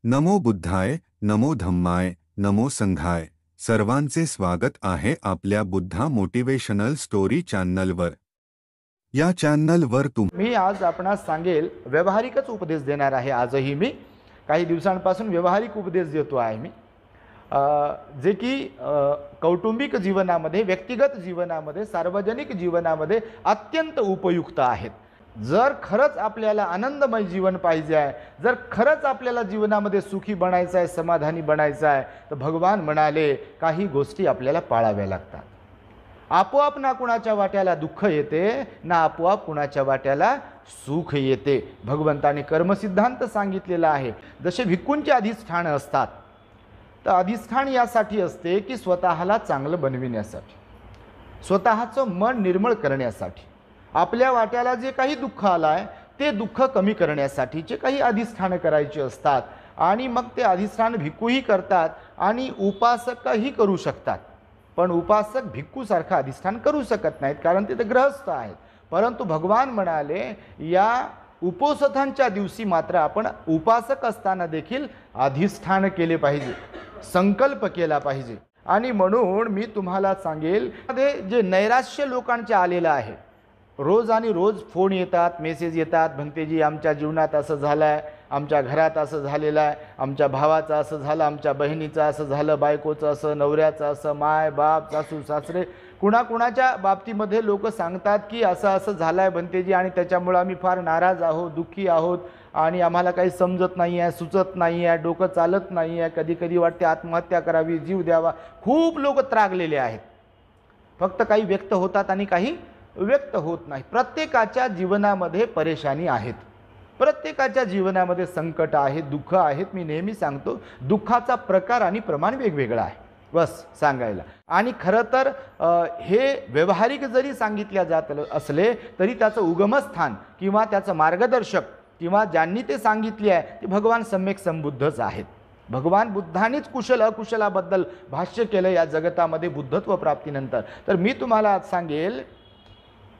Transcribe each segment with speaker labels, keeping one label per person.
Speaker 1: नमो बुद्धाय, नमो धम्माय, नमो संघाय. सर्वांचे स्वागत आहे आपल्या बुद्धा मोटिवेशनल स्टोरी चॅनलवर. या चॅनलवर
Speaker 2: मी आज आपणास सांगेल व्यवहारिकच उपदेश देणार आहे. आजही मी काही दिवसांपासून व्यवहारिक उपदेश देतो आहे मी, जे की कौटुंबिक जीवनामध्ये, व्यक्तिगत जीवनामध्ये, सार्वजनिक जीवनामध्ये अत्यंत उपयुक्त आहेत. जर खरंच आपल्याला आनंदमय जीवन पाहिजे आहे, जर खरंच आपल्याला जीवनामध्ये सुखी बनायचं आहे, समाधानी बनायचं आहे, तर भगवान म्हणाले काही गोष्टी आपल्याला पाळाव्या लागतात. आपोआप ना कुणाच्या वाट्याला दुःख येते, ना आपोआप कुणाच्या वाट्याला सुख येते. भगवंताने कर्मसिद्धांत सांगितलेला आहे. जसे भिक्खूंचे अधिष्ठान असतात, तर अधिष्ठान यासाठी असते की स्वतःला चांगलं बनविण्यासाठी, स्वतःचं मन निर्मळ करण्यासाठी, आपल्या वाट्याला जे काही दुःख आलं आहे ते दुःख कमी करण्यासाठीचे काही अधिष्ठान करायचे असतात. आणि मग ते अधिष्ठान भिक्खूही करतात आणि उपासकही करू शकतात. पण उपासक भिक्खूसारखं अधिष्ठान करू शकत नाहीत, कारण ते तर ग्रहस्थ आहेत. परंतु भगवान म्हणाले या उपोषथांच्या दिवशी मात्र आपण उपासक असताना देखील अधिष्ठान केले पाहिजे, संकल्प केला पाहिजे. आणि म्हणून मी तुम्हाला सांगेल, जे नैराश्य लोकांचे आलेलं आहे, रोज आणि रोज फोन येतात, मेसेज येतात, भंतेजी आमच्या जीवनात असं झालं आहे, आमच्या घरात असं झालेलं आहे, आमच्या भावाचं असं झालं, आमच्या बहिणीचं असं झालं, बायकोचं असं, नवऱ्याचं असं, माय बाप, सासू सासरे, कुणाकुणाच्या बाबतीमध्ये लोक सांगतात की असं असं झालं आहे भंतेजी, आणि त्याच्यामुळं आम्ही फार नाराज आहोत, दुःखी आहोत, आणि आम्हाला काही समजत नाही आहे, सुचत नाही आहे, डोकं चालत नाही आहे, कधी कधी वाटते आत्महत्या करावी, जीव द्यावा. खूप लोक त्रागलेले आहेत. फक्त काही व्यक्त होतात आणि काही व्यक्त होत नाही. प्रत्येकाच्या जीवनामध्ये परेशानी आहेत, प्रत्येकाच्या जीवनामध्ये संकट आहेत, दुःख आहेत. मी नेहमी सांगतो दुःखाचा प्रकार आणि प्रमाण वेगवेगळं आहे, बस सांगायला. आणि खरं तर हे व्यवहारिक जरी सांगितल्या जात असले तरी त्याचं उगमस्थान किंवा त्याचं मार्गदर्शक किंवा ज्यांनी ते सांगितले आहे ते भगवान सम्यक संबुद्धच आहेत. भगवान बुद्धांनीच कुशल अकुशलाबद्दल भाष्य केलं या जगतामध्ये बुद्धत्व प्राप्तीनंतर. तर मी तुम्हाला आज सांगेल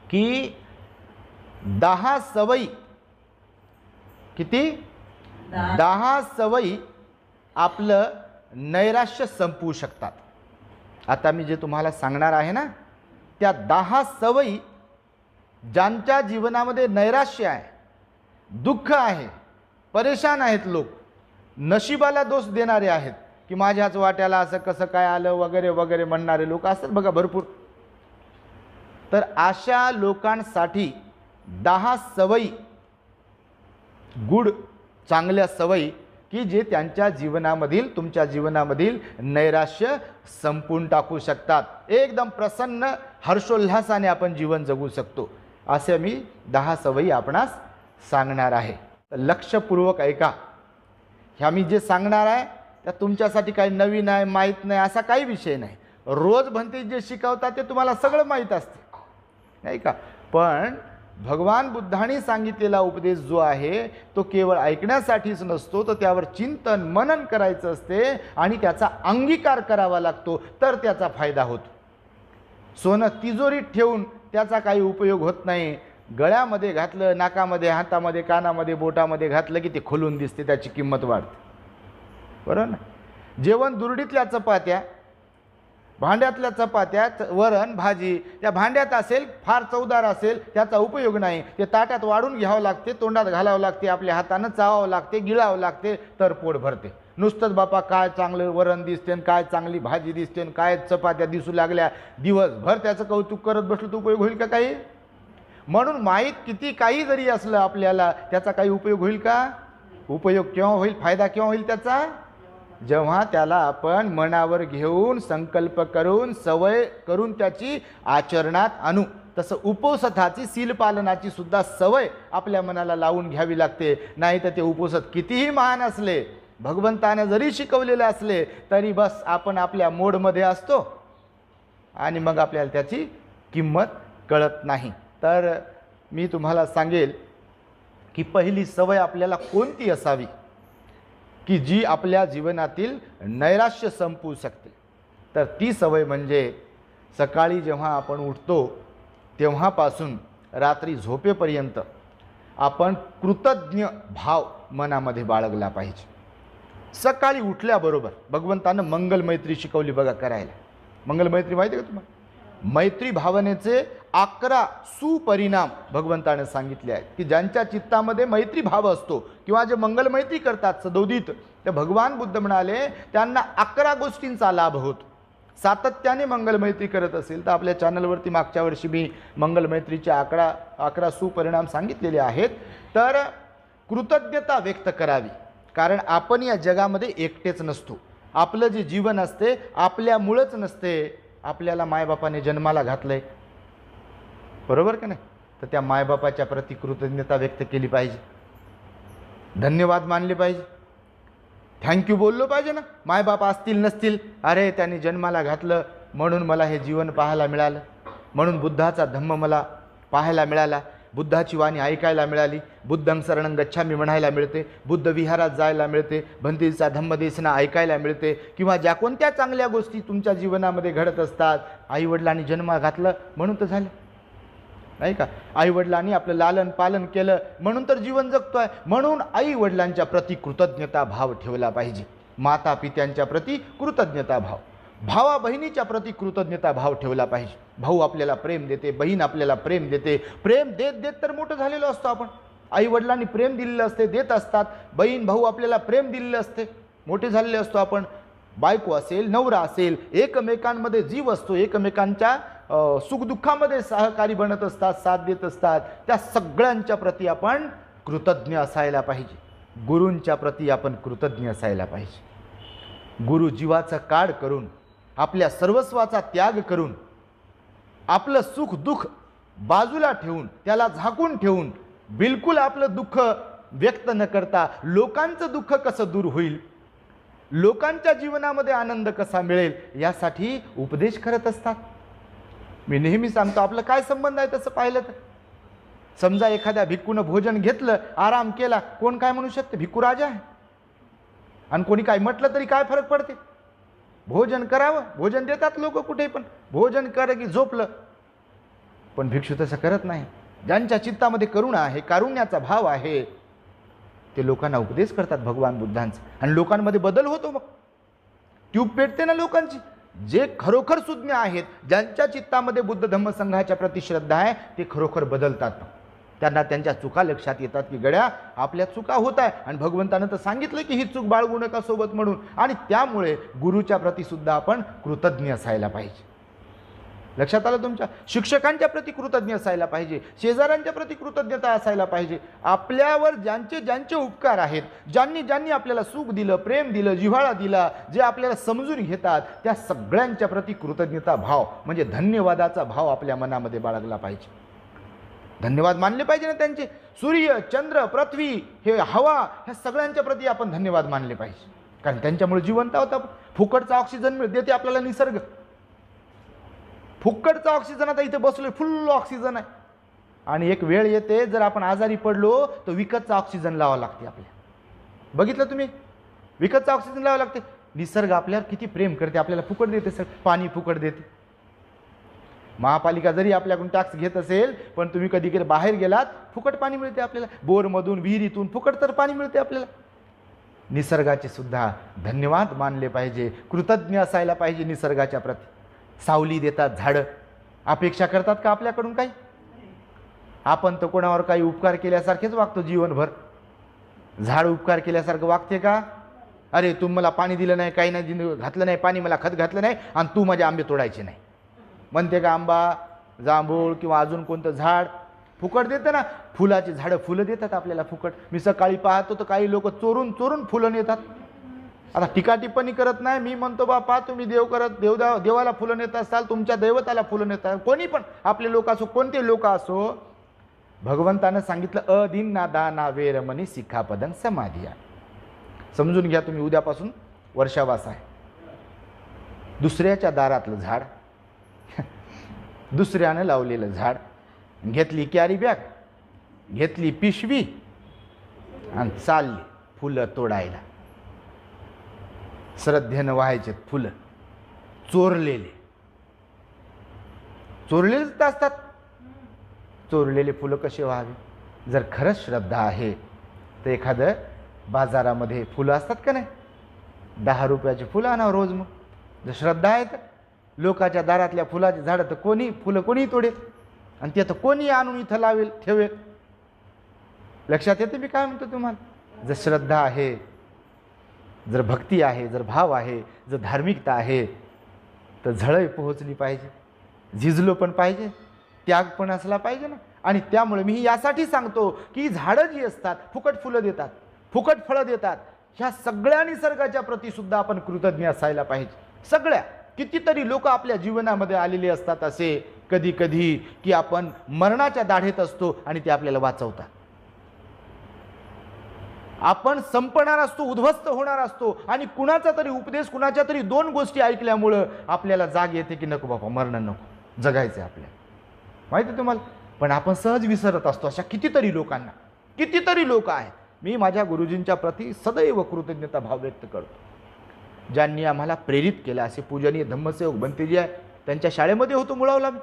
Speaker 2: की 10 सवयी, किती 10 सवयी आपलं नैराश्य संपवू शकतात. आता मी जे तुम्हाला सांगणार आहे ना, त्या 10 सवयी ज्यांच्या जीवनामध्ये नैराश्य आहे, दुःख आहे, परेशान आहेत, लोक नशिबाला दोष देणारे आहेत की माझ्याच वाट्याला असं कसं काय आलं वगैरे वगैरे म्हणणारे लोक असतात बघा भरपूर. तर अशा लोकांसाठी 10 सवयी, गुड चांगल्या सवयी की जे त्यांच्या जीवनामधील, तुमच्या जीवनामधील नैराश्य संपून टाकू शकतात. एकदम प्रसन्न हर्षोल्हासाने आपण जीवन जगू शकतो. असे मी 10 सवयी आपणास सांगणार आहे. लक्षपूर्वक ऐका. ह्या मी जे सांगणार आहे त्या तुमच्यासाठी काही नवीन आहे, माहीत नाही असा काही विषय नाही. रोज भंते जे शिकवतात ते तुम्हाला सगळं माहीत असते, नाही का. पण भगवान बुद्धांनी सांगितलेला उपदेश जो आहे तो केवळ ऐकण्यासाठीच नसतो, तर त्यावर चिंतन मनन करायचं असते आणि त्याचा अंगीकार करावा लागतो, तर त्याचा फायदा होतो. सोनं तिजोरीत ठेवून त्याचा काही उपयोग होत नाही. गळ्यामध्ये घातलं, नाकामध्ये, हातामध्ये, कानामध्ये, बोटामध्ये घातलं की ते खुलून दिसते, त्याची किंमत वाढते, बरोबर ना. जेवण दुरडीतल्या चपात्या, भांड्यातल्या चपात्या, वरण भाजी त्या भांड्यात असेल, फार चवदार असेल, त्याचा उपयोग नाही. ते ताटात वाढून घ्यावं लागते, तोंडात घालावं लागते, आपल्या हातानं चावावं लागते, गिळावं लागते, तर पोट भरते. नुसतंच बापा काय चांगलं वरण दिसते, काय चांगली भाजी दिसते, काय चपात्या दिसू लागल्या, दिवसभर त्याचं कौतुक करत बसलं तर उपयोग होईल का काही? म्हणून माहीत किती काही जरी असलं आपल्याला, त्याचा काही उपयोग होईल का? उपयोग केव्हा होईल, फायदा केव्हा होईल त्याचा? जेव्हा त्याला आपण मनावर घेऊन, संकल्प करून, सवय करून त्याची आचरणात आणू. तसं उपोषथाची, सीलपालनाची सुद्धा सवय आपल्या मनाला लावून घ्यावी लागते. नाही तर ते उपोषथ कितीही महान असले, भगवंताने जरी शिकवलेले असले तरी बस आपण आपल्या मोडमध्ये असतो आणि मग आपल्याला त्याची किंमत कळत नाही. तर मी तुम्हाला सांगेल की पहिली सवय आपल्याला कोणती असावी की जी आपल्या जीवनातील नैराश्य संपवू शकते. तर ती सवय म्हणजे सकाळी जेव्हा आपण उठतो तेव्हापासून रात्री झोपेपर्यंत आपण कृतज्ञ भाव मनामध्ये बाळगला पाहिजे. सकाळी उठल्याबरोबर भगवंतानं मंगलमैत्री शिकवली बघा करायला. मंगलमैत्री माहिती आहे का तुम्हाला? मैत्री भावनेचे 11 सुपरिणाम भगवंताने सांगितले आहेत की ज्यांच्या चित्तामध्ये मैत्री भाव असतो किंवा जे मंगलमैत्री करतात सदोदित, ते भगवान बुद्ध म्हणाले त्यांना 11 गोष्टींचा लाभ होतो. सातत्याने मंगलमैत्री करत असेल तर आपल्या चॅनलवरती मागच्या वर्षी मी मंगलमैत्रीचे 11 सुपरिणाम सांगितलेले आहेत. तर कृतज्ञता व्यक्त करावी, कारण आपण या जगामध्ये एकटेच नसतो. आपलं जे जीवन असते आपल्यामुळंच नसते. आपल्याला मायबापाने जन्माला घातलंय, बरोबर का नाही? तर त्या मायबापाच्या प्रति कृतज्ञता व्यक्त केली पाहिजे, धन्यवाद मानले पाहिजे, थँक्यू बोललो पाहिजे ना. मायबाप असतील नसतील, अरे त्यांनी जन्माला घातलं म्हणून मला हे जीवन पाहायला मिळालं, म्हणून बुद्धाचा धम्म मला पाहायला मिळाला, बुद्धाची वाणी ऐकायला मिळाली, बुद्धं शरणं गच्छामी म्हणायला मिळते, बुद्ध विहारात जायला मिळते, भंतीचा धम्मदेशना ऐकायला मिळते, किंवा ज्या कोणत्या चांगल्या गोष्टी तुमच्या जीवनामध्ये घडत असतात, आईवडिलांनी जन्म घातलं म्हणून तर झालं नाही का? आईवडिलांनी आपलं लालन पालन केलं म्हणून तर जीवन जगतोय. म्हणून आईवडिलांच्या प्रति कृतज्ञता भाव ठेवला पाहिजे. माता पित्यांच्या प्रति कृतज्ञता भाव, भावा बहिणीच्या प्रति कृतज्ञता भाव ठेवला पाहिजे. भाऊ आपल्याला प्रेम देते, बहीण आपल्याला प्रेम देते. प्रेम देत देत तर मोठं झालेलो असतो आपण. आईवडिलांनी प्रेम दिलेलं असते, देत असतात. बहीण भाऊ आपल्याला प्रेम दिलेलं असते, मोठे झालेले असतो आपण. बायको असेल, नवरा असेल, एकमेकांमध्ये जीव असतो, एकमेकांच्या सुखदुःखामध्ये सहकारी बनत असतात, साथ देत असतात. त्या सगळ्यांच्या प्रति आपण कृतज्ञ असायला पाहिजे. गुरूंच्या प्रति आपण कृतज्ञ असायला पाहिजे. गुरु जीवाचा काढ करून, आपल्या सर्वस्वाचा त्याग करून, आपलं सुख दुःख बाजूला ठेवून, त्याला झाकून ठेवून, बिलकुल आपलं दुःख व्यक्त न करता लोकांचं दुःख कसं दूर होईल, लोकांच्या जीवनामध्ये आनंद कसा मिळेल, यासाठी उपदेश करत असतात. मी नेहमी सांगतो, आपलं काय संबंध आहे तसं पाहिलं तर. समजा एखाद्या भिक्खूनं भोजन घेतलं, आराम केला, कोण काय म्हणू शकते? भिक्खू राजा आहे. आणि कोणी काय म्हटलं तरी काय फरक पडते? भोजन करावं, भोजन देतात लोक कुठे पण, भोजन कर की झोपलं. पण भिक्षू तसं करत नाही. ज्यांच्या चित्तामध्ये करुणा आहे, कारुण्याचा भाव आहे, ते लोकांना उपदेश करतात भगवान बुद्धांचा, आणि लोकांमध्ये बदल होतो. मग ट्यूब पेटते ना लोकांची. जे खरोखर सुज्ञ आहेत, ज्यांच्या चित्तामध्ये बुद्ध धम्म संघाच्या प्रति श्रद्धा आहे, ते खरोखर बदलतात. त्यांना त्यांच्या चुका लक्षात येतात की गड्या आपल्या चुका होत आहे, आणि भगवंतानं तर सांगितलं की ही चूक बाळगू नका सोबत म्हणून. आणि त्यामुळे गुरुच्या प्रति सुद्धा आपण कृतज्ञ असायला पाहिजे. लक्षात आलं तुमच्या? शिक्षकांच्या प्रति कृतज्ञ असायला पाहिजे, शेजाऱ्यांच्या प्रति कृतज्ञता असायला पाहिजे. आपल्यावर ज्यांचे ज्यांचे उपकार आहेत, ज्यांनी ज्यांनी आपल्याला सुख दिलं, प्रेम दिलं, जिव्हाळा दिला, जे आपल्याला समजून घेतात, त्या सगळ्यांच्या प्रति कृतज्ञता भाव म्हणजे धन्यवादाचा भाव आपल्या मनामध्ये बाळगला पाहिजे. धन्यवाद मानले पाहिजे ना त्यांचे. सूर्य, चंद्र, पृथ्वी, हे हवा, ह्या सगळ्यांच्या प्रति आपण धन्यवाद मानले पाहिजे, कारण त्यांच्यामुळे जिवंत आहोत आपण. फुकटचा ऑक्सिजन देते आपल्याला निसर्ग. फुकटचा ऑक्सिजन, आता इथे बसलोय, फुल ऑक्सिजन आहे. आणि एक वेळ येते, जर आपण आजारी पडलो तर विकतचा ऑक्सिजन लावावा लागते आपल्याला. बघितलं तुम्ही? विकतचा ऑक्सिजन लावावा लागते. निसर्ग आपल्यावर किती प्रेम करते, आपल्याला फुकट देते. सर पाणी फुकट देते. महापालिका जरी आपल्याकडून टॅक्स घेत असेल, पण तुम्ही कधी कधी बाहेर गेलात, फुकट पाणी मिळते आपल्याला. बोरमधून, विहिरीतून फुकट तर पाणी मिळते आपल्याला. निसर्गाचे सुद्धा धन्यवाद मानले पाहिजे, कृतज्ञ असायला पाहिजे निसर्गाच्या प्रति. सावली देतात झाडं, अपेक्षा करतात का आपल्याकडून काही? आपण तर कोणावर काही उपकार केल्यासारखेच वागतो जीवनभर. झाड उपकार केल्यासारखं वागते का? अरे तू मला पाणी दिलं नाही, काही नाही घातलं नाही पाणी, मला खत घातलं नाही, आणि तू माझे आंबे तोडायचे नाही म्हणते का? आंबा, जांभूळ किंवा अजून कोणतं झाड फुकट देतं ना. फुलाची झाडं फुलं देतात आपल्याला फुकट. मी सकाळी पाहतो तर काही लोक चोरून चोरून फुलं नेतात. आता टीका टिप्पणी करत नाही, मी म्हणतो बापा तुम्ही देवाला फुलं नेत असाल, तुमच्या दैवताला फुलं नेतात, कोणी पण आपले लोक असो, कोणते लोक असो. भगवंतानं सांगितलं अदिन्ना दाना वेरमणी सिक्खापदं समाधिया. समजून घ्या तुम्ही, उद्यापासून वर्षावास आहे. दुसऱ्याच्या दारातलं झाड, दुसऱ्यानं लावलेलं झाड, घेतली कॅरी बॅग, घेतली पिशवी आणि चालली फुलं तोडायला. श्रद्धेनं व्हायचे फुलं, चोरलेलेच असतात. चोरलेले फुलं कसे व्हावे? जर खरंच श्रद्धा आहे तर एखादं बाजारामध्ये फुलं असतात का नाही, 10 रुपयाची फुलं आणा रोज. मग जर श्रद्धा आहे तर लोकाच्या दारातल्या फुलाची झाडं तर फुलं कोणी तोडेल आणि ते तर कोणी आणून इथं लावेल ठेवेल. लक्षात येते मी काय म्हणतो तुम्हाला? जर श्रद्धा आहे, जर भक्ती आहे, जर भाव आहे, जर धार्मिकता आहे, तर झळई पोहोचली पाहिजे, झिजलो पण पाहिजे, त्याग पण असला पाहिजे ना. आणि त्यामुळे मी यासाठी सांगतो की झाडं जी असतात फुकट फुलं देतात, फुकट फळं देतात, ह्या सगळ्या निसर्गाच्या प्रती सुद्धा आपण कृतज्ञ असायला पाहिजे. सगळ्या कितीतरी लोक आपल्या जीवनामध्ये आलेले असतात असे कधी कधी की आपण मरणाच्या दाढेत असतो आणि ते आपल्याला वाचवतात. आपण संपणार असतो, उद्ध्वस्त होणार असतो आणि कुणाचा तरी उपदेश, कुणाच्या तरी 2 गोष्टी ऐकल्यामुळं आपल्याला जाग येते की नको बाबा, मरणं नको, जगायचं आपल्याला. माहिती आहे तुम्हाला? पण आपण सहज विसरत असतो अशा कितीतरी लोकांना. कितीतरी लोक आहेत. मी माझ्या गुरुजींच्या प्रती सदैव कृतज्ञता भाव व्यक्त करतो, ज्यांनी आम्हाला प्रेरित केलं. असे पूजनीय धम्मसेवक भंतेजी आहे, त्यांच्या शाळेमध्ये होतो मुळावला मी.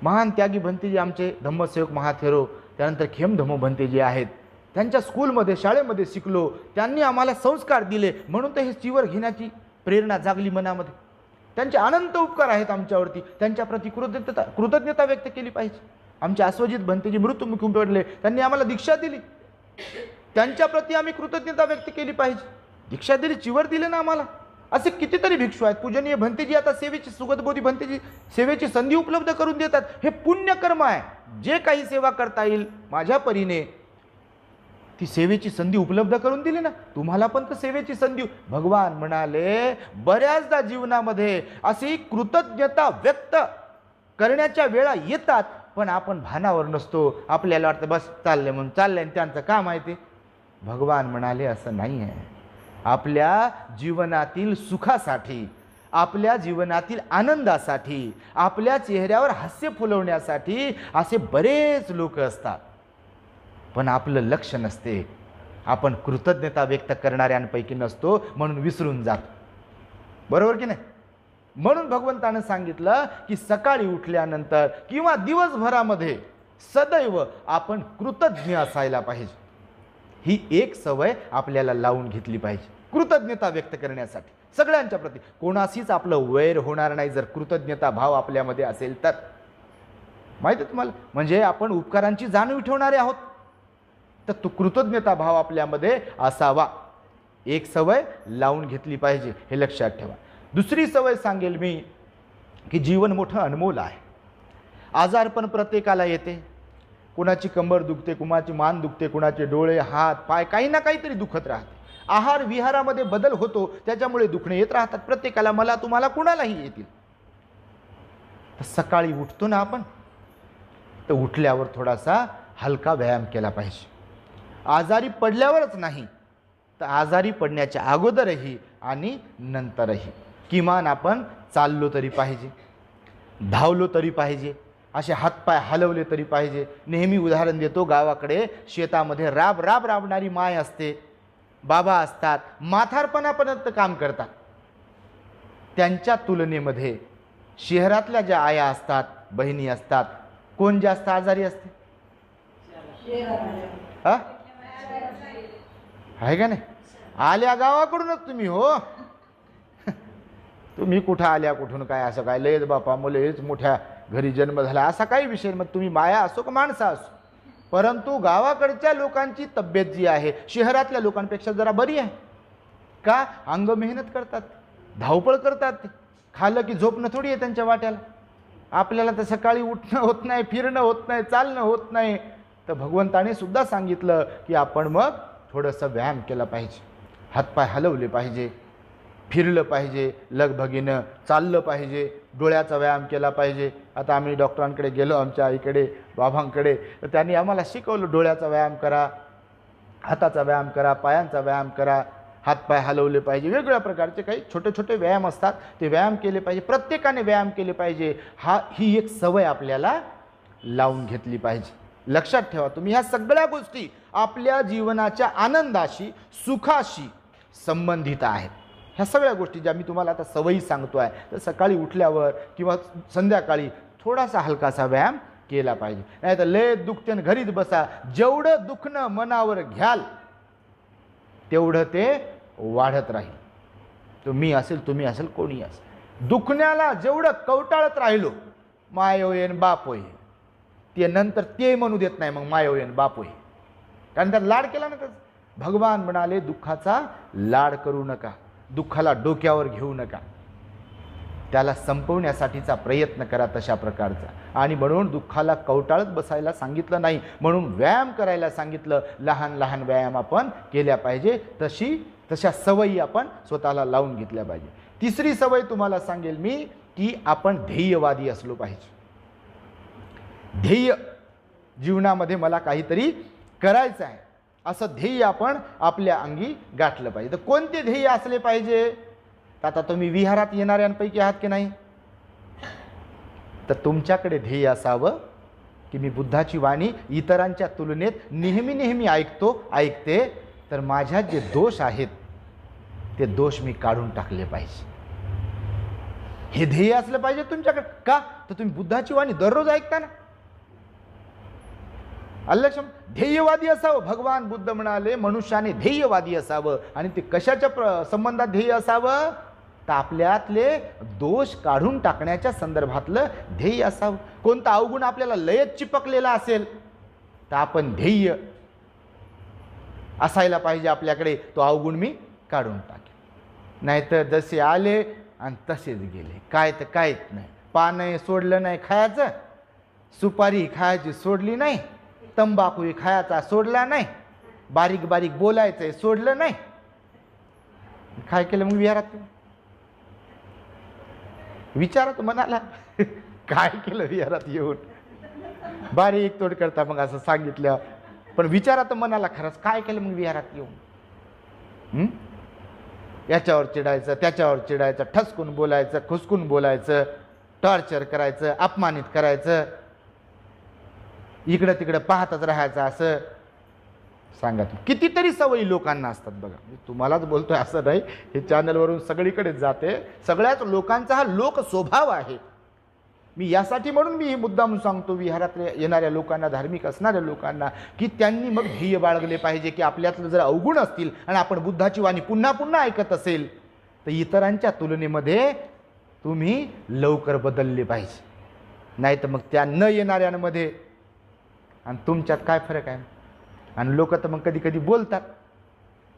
Speaker 2: महान त्यागी भंतेजी आमचे धम्मसेवक महाथेरो. त्यानंतर खेमधमो भंतेजी आहेत, त्यांच्या स्कूलमध्ये शाळेमध्ये शिकलो. त्यांनी आम्हाला संस्कार दिले म्हणून तर हे चिवर घेण्याची प्रेरणा जागली मनामध्ये. त्यांचे अनंत उपकार आहेत आमच्यावरती, त्यांच्याप्रती कृतज्ञता व्यक्त केली पाहिजे. आमचे आस्वजित भंतेजी मृत्युमुखी पडले, त्यांनी आम्हाला दीक्षा दिली, त्यांच्याप्रती आम्ही कृतज्ञता व्यक्त केली पाहिजे. दीक्षा दिली, चिवर दिले ना आम्हाला. असे कितीतरी भिक्षू आहेत. पूजनीय भंतेजी आता सेवेची, सुगतबोधी भंतेजी सेवेची संधी उपलब्ध करून देतात. हे पुण्यकर्म आहे. जे काही सेवा करता येईल माझ्या परीने ती सेवेची संधी उपलब्ध करून दिली ना. तुम्हाला पण तर सेवेची संधी. भगवान म्हणाले बऱ्याचदा जीवनामध्ये अशी कृतज्ञता व्यक्त करण्याच्या वेळा येतात, पण आपण भानावर नसतो. आपल्याला वाटतं बस चालले म्हणून चाललंय, त्यांचं काम आहे ते. भगवान म्हणाले असं नाही आहे. आपल्या जीवनातील सुखासाठी, आपल्या जीवनातील आनंदासाठी, आपल्या चेहऱ्यावर हास्य फुलवण्यासाठी असे बरेच लोक असतात, पण आपलं लक्ष नसते. आपण कृतज्ञता व्यक्त करणाऱ्यांपैकी नसतो म्हणून विसरून जातो. बरोबर की नाही? म्हणून भगवंतानं सांगितलं की सकाळी उठल्यानंतर किंवा दिवसभरामध्ये सदैव आपण कृतज्ञ असायला पाहिजे. ही एक सवय आपल्याला लावून घेतली पाहिजे कृतज्ञता व्यक्त करण्यासाठी सगळ्यांच्या प्रती. कोणाशीच आपलं वैर होणार नाही जर कृतज्ञता भाव आपल्यामध्ये असेल तर. माहिती आहे तुम्हाला? म्हणजे आपण उपकारांची जाणीव ठेवणारे आहोत, तर तो कृतज्ञता भाव आपल्यामध्ये असावा. एक सवय लावून घेतली पाहिजे, हे लक्षात ठेवा. दुसरी सवय सांगेल मी की जीवन मोठं अनमोल आहे. आजारपण प्रत्येकाला येते. कुणाची कंबर दुखते, कुणाची मान दुखते, कुणाचे डोळे, हात, पाय काही ना काहीतरी दुखत राहते. आहार विहारामध्ये बदल होतो, त्याच्यामुळे दुखणे येत राहतात प्रत्येकाला. मला, तुम्हाला, कुणालाही येतील. तर सकाळी उठतो ना आपण, तर उठल्यावर थोडासा हलका व्यायाम केला पाहिजे. आजारी पडल्यावरच नाही, तर आजारी पडण्याच्या अगोदरही आणि नंतरही किमान आपण चाललो तरी पाहिजे, धावलो तरी पाहिजे, असे हातपाय हलवले तरी पाहिजे. नेहमी उदाहरण देतो, गावाकडे शेतामध्ये राबणारी माय असते, बाबा असतात, म्हातारपणापर्यंत काम करतात. त्यांच्या तुलनेमध्ये शहरातल्या ज्या आया असतात, बहिणी असतात, कोण जास्त आजारी असते? आहे का नाही? आल्या गावाकडूनच तुम्ही हो. तुम्ही कुठं आल्या, कुठून काय, असं काय लयच बापा मुले हेच मोठ्या घरी जन्म झाला असा काही विषय. मग तुम्ही माया असो का माणसं असो, परंतु गावाकडच्या लोकांची तब्येत जी आहे शहरातल्या लोकांपेक्षा जरा बरी आहे. का? अंग मेहनत करतात, धावपळ करतात. ते खाल्लं की झोपणं थोडी आहे त्यांच्या वाट्याला. आपल्याला तर सकाळी उठणं होत नाही, फिरणं होत नाही, चालणं होत नाही. तर भगवंताने सुद्धा सांगितलं की आपण मग थोडंसं व्यायाम केला पाहिजे, हातपाय हलवले पाहिजे, फिरलं पाहिजे, लगबगीनं चाललं पाहिजे, डोळ्याचा व्यायाम केला पाहिजे. आता आम्ही डॉक्टरांकडे गेलो, आमच्या आईकडे, बाबांकडे, तर त्यांनी आम्हाला शिकवलं डोळ्याचा व्यायाम करा, हाताचा व्यायाम करा, पायांचा व्यायाम करा, हातपाय हलवले पाहिजे. वेगवेगळ्या प्रकारचे काही छोटे छोटे व्यायाम असतात, ते व्यायाम केले पाहिजे. प्रत्येकाने व्यायाम केले पाहिजे. ही एक सवय आपल्याला लावून घेतली पाहिजे. लक्षात ठेवा तुम्ही, ह्या सगळ्या गोष्टी आपल्या जीवनाच्या आनंदाशी, सुखाशी संबंधित आहेत. ह्या सगळ्या गोष्टी ज्या मी तुम्हाला आता सवयी सांगतो आहे, तर सकाळी उठल्यावर किंवा संध्याकाळी थोडासा हलकासा व्यायाम केला पाहिजे. नाही तर लय दुखते आणि घरीच बसा. जेवढं दुखणं मनावर घ्याल तेवढं ते वाढत राहील. तो मी असेल, तुम्ही असेल, कोणी असेल. दुखण्याला जेवढं कवटाळत राहिलो, मायो येन बाप होय, ते नंतर ते म्हणू देत नाही मग मायो येन बाप होय. कारण त्यात लाड केला ना त्याचा. भगवान म्हणाले दुःखाचा लाड करू नका, दुःखाला डोक्यावर घेऊ नका, त्याला संपवण्यासाठीचा प्रयत्न करा तशा प्रकारचा. आणि म्हणून दुःखाला कवटाळत बसायला सांगितलं नाही, म्हणून व्यायाम करायला सांगितलं. लहान लहान व्यायाम आपण केल्या पाहिजे, तशा सवयी आपण स्वतःला लावून घेतल्या पाहिजे. तिसरी सवय तुम्हाला सांगेल मी की आपण ध्येयवादी असलो पाहिजे. ध्येय, जीवनामध्ये मला काहीतरी करायचं आहे असं ध्येय आपण आपल्या अंगी गाठलं पाहिजे. तर कोणते ध्येय असले पाहिजे? आता तुम्ही विहारात येणाऱ्यांपैकी आहात की नाही? तर तुमच्याकडे ध्येय असावं की मी बुद्धाची वाणी इतरांच्या तुलनेत नेहमी ऐकते, तर माझ्यात जे दोष आहेत ते दोष मी काढून टाकले पाहिजे. हे ध्येय असलं पाहिजे तुमच्याकडे. का? तर तुम्ही बुद्धाची वाणी दररोज ऐकता ना. अल्लक्षम ध्येयवादी असावं. भगवान बुद्ध म्हणाले मनुष्याने ध्येयवादी असावं. आणि ते कशाच्या संबंधात ध्येय असावं? तर आपल्यातले दोष काढून टाकण्याच्या संदर्भातलं ध्येय असावं. कोणता अवगुण आपल्याला लयच चिपकलेला असेल तर आपण ध्येय असायला पाहिजे आपल्याकडे, तो अवगुण मी काढून टाकेल. नाहीतर जसे आले आणि तसेच गेले, काय तर काहीच नाही. पान सोडलं नाही खायचं, सुपारी खायची सोडली नाही, तंबाखू खायचा सोडला नाही, बारीक बारीक बोलायचं सोडलं नाही. काय केलं मग विहारात? विचारात मनाला काय केलं विहारात येऊन? बारीक तोड करता मग असं सांगितलं, पण विचारात मनाला खरंच काय केलं मग विहारात येऊन? याच्यावर चिडायचं, त्याच्यावर चिडायचं, ठसकून बोलायचं, खुसकून बोलायचं, टॉर्चर करायचं, अपमानित करायचं, इकडं तिकडं पाहतच राहायचं. असं सांगा. कितीतरी सवयी लोकांना असतात बघा. मी तुम्हालाच बोलतोय असं नाही, हे चॅनलवरून सगळीकडेच जाते. सगळ्याच लोकांचा हा लोक स्वभाव आहे. मी यासाठी म्हणून मी हे मुद्दाम सांगतो विहारात येणाऱ्या लोकांना, धार्मिक असणाऱ्या लोकांना, की त्यांनी मग ध्येय बाळगले पाहिजे की आपल्यातलं जर अवगुण असतील आणि आपण बुद्धाची वाणी पुन्हा पुन्हा ऐकत असेल तर इतरांच्या तुलनेमध्ये तुम्ही लवकर बदलले पाहिजे. नाही तर मग त्या न येणाऱ्यांमध्ये आणि तुमच्यात काय फरक आहे? आणि लोक तर मग कधी कधी बोलतात,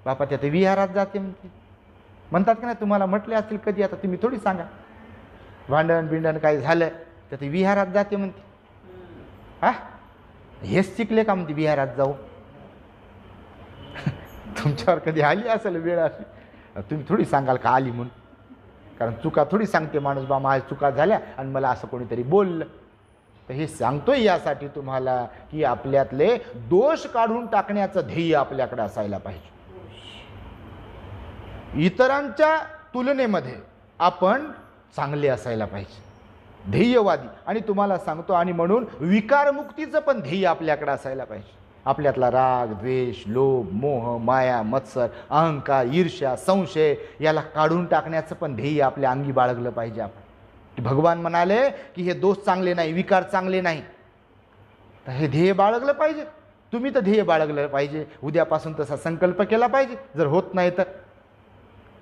Speaker 2: बापा त्या विहारात जाते म्हणतात की नाही. तुम्हाला म्हटले असतील कधी, आता तुम्ही थोडी सांगा. भांडण बिंडण काय झालं तर ते विहारात जाते म्हणते. हा, हेच शिकले का म्हणते विहारात जाऊ? तुमच्यावर कधी आली असेल वेळ अशी, तुम्ही थोडी सांगाल का आली म्हणून? कारण चुका थोडी सांगते माणूस, बा माझ्या चुका झाल्या आणि मला असं कोणीतरी बोललं. तर हे सांगतोय यासाठी तुम्हाला की आपल्यातले दोष काढून टाकण्याचं ध्येय आपल्याकडे असायला पाहिजे. इतरांच्या तुलनेमध्ये आपण चांगले असायला पाहिजे, ध्येयवादी. आणि तुम्हाला सांगतो, आणि म्हणून विकारमुक्तीचं पण ध्येय आपल्याकडे असायला पाहिजे. आपल्यातला राग, द्वेष, लोभ, मोह, माया, मत्सर, अहंकार, ईर्ष्या, संशय याला काढून टाकण्याचं पण ध्येय आपल्या अंगी बाळगलं पाहिजे आपण. भगवान म्हणाले की हे दोष चांगले नाही, विकार चांगले नाही, तर हे ध्येय बाळगलं पाहिजे. तुम्ही तर ध्येय बाळगलं पाहिजे. उद्यापासून तसा संकल्प केला पाहिजे. जर होत नाही तर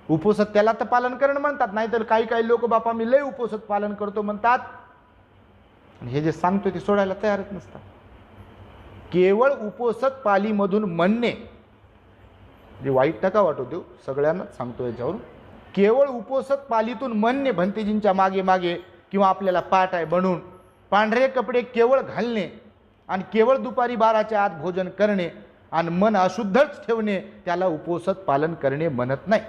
Speaker 2: उपवासात त्याला तर पालन करणं म्हणतात. नाहीतर काही काही लोक बापा मी लय उपवासात पालन करतो म्हणतात, आणि हे जे सांगतो ते सोडायला तयारच नसतात. केवळ उपवासात पालीमधून म्हणणे, जे वाईट नका वाटू देऊ, सगळ्यांनाच सांगतो याच्यावरून. केवळ उपवासात पालीतून म्हणणे भंतेजींच्या मागे मागे, किंवा आपल्याला पाठ आहे बनून पांढरे कपडे केवळ घालणे आणि केवळ दुपारी 12च्या आत भोजन करणे आणि मन अशुद्धच ठेवणे, त्याला उपवासात पालन करणे म्हणत नाही.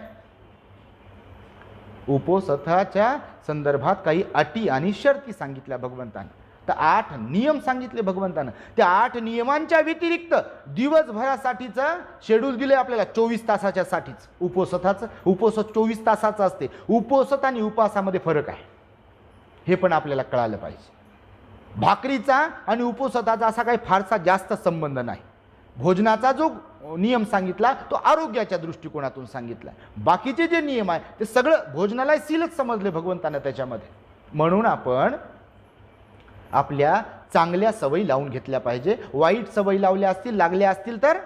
Speaker 2: उपवासाच्या संदर्भात काही अटी आणि शर्ती सांगितल्या भगवंतानं. तर 8 नियम सांगितले भगवंतानं. त्या 8 नियमांच्या व्यतिरिक्त दिवसभरासाठीचं शेड्यूल दिले आपल्याला, 24 तासाच्या साठीच उपवासाचं. उपवास 24 तासाचा असते. उपवासात आणि उपासामध्ये फरक आहे, हे पण आपल्याला कळालं पाहिजे. भाकरीचा आणि उपवासाचा असा काही फारसा जास्त संबंध नाही. भोजनाचा जो नियम सांगितला तो आरोग्याच्या दृष्टिकोनातून सांगितला. बाकीचे जे नियम आहे ते सगळं भोजनाला सीलच समजले भगवंतानं त्याच्यामध्ये. म्हणून आपण आपल्या चांगल्या सवयी लावून घेतल्या पाहिजे. वाईट सवयी लागल्या असतील तर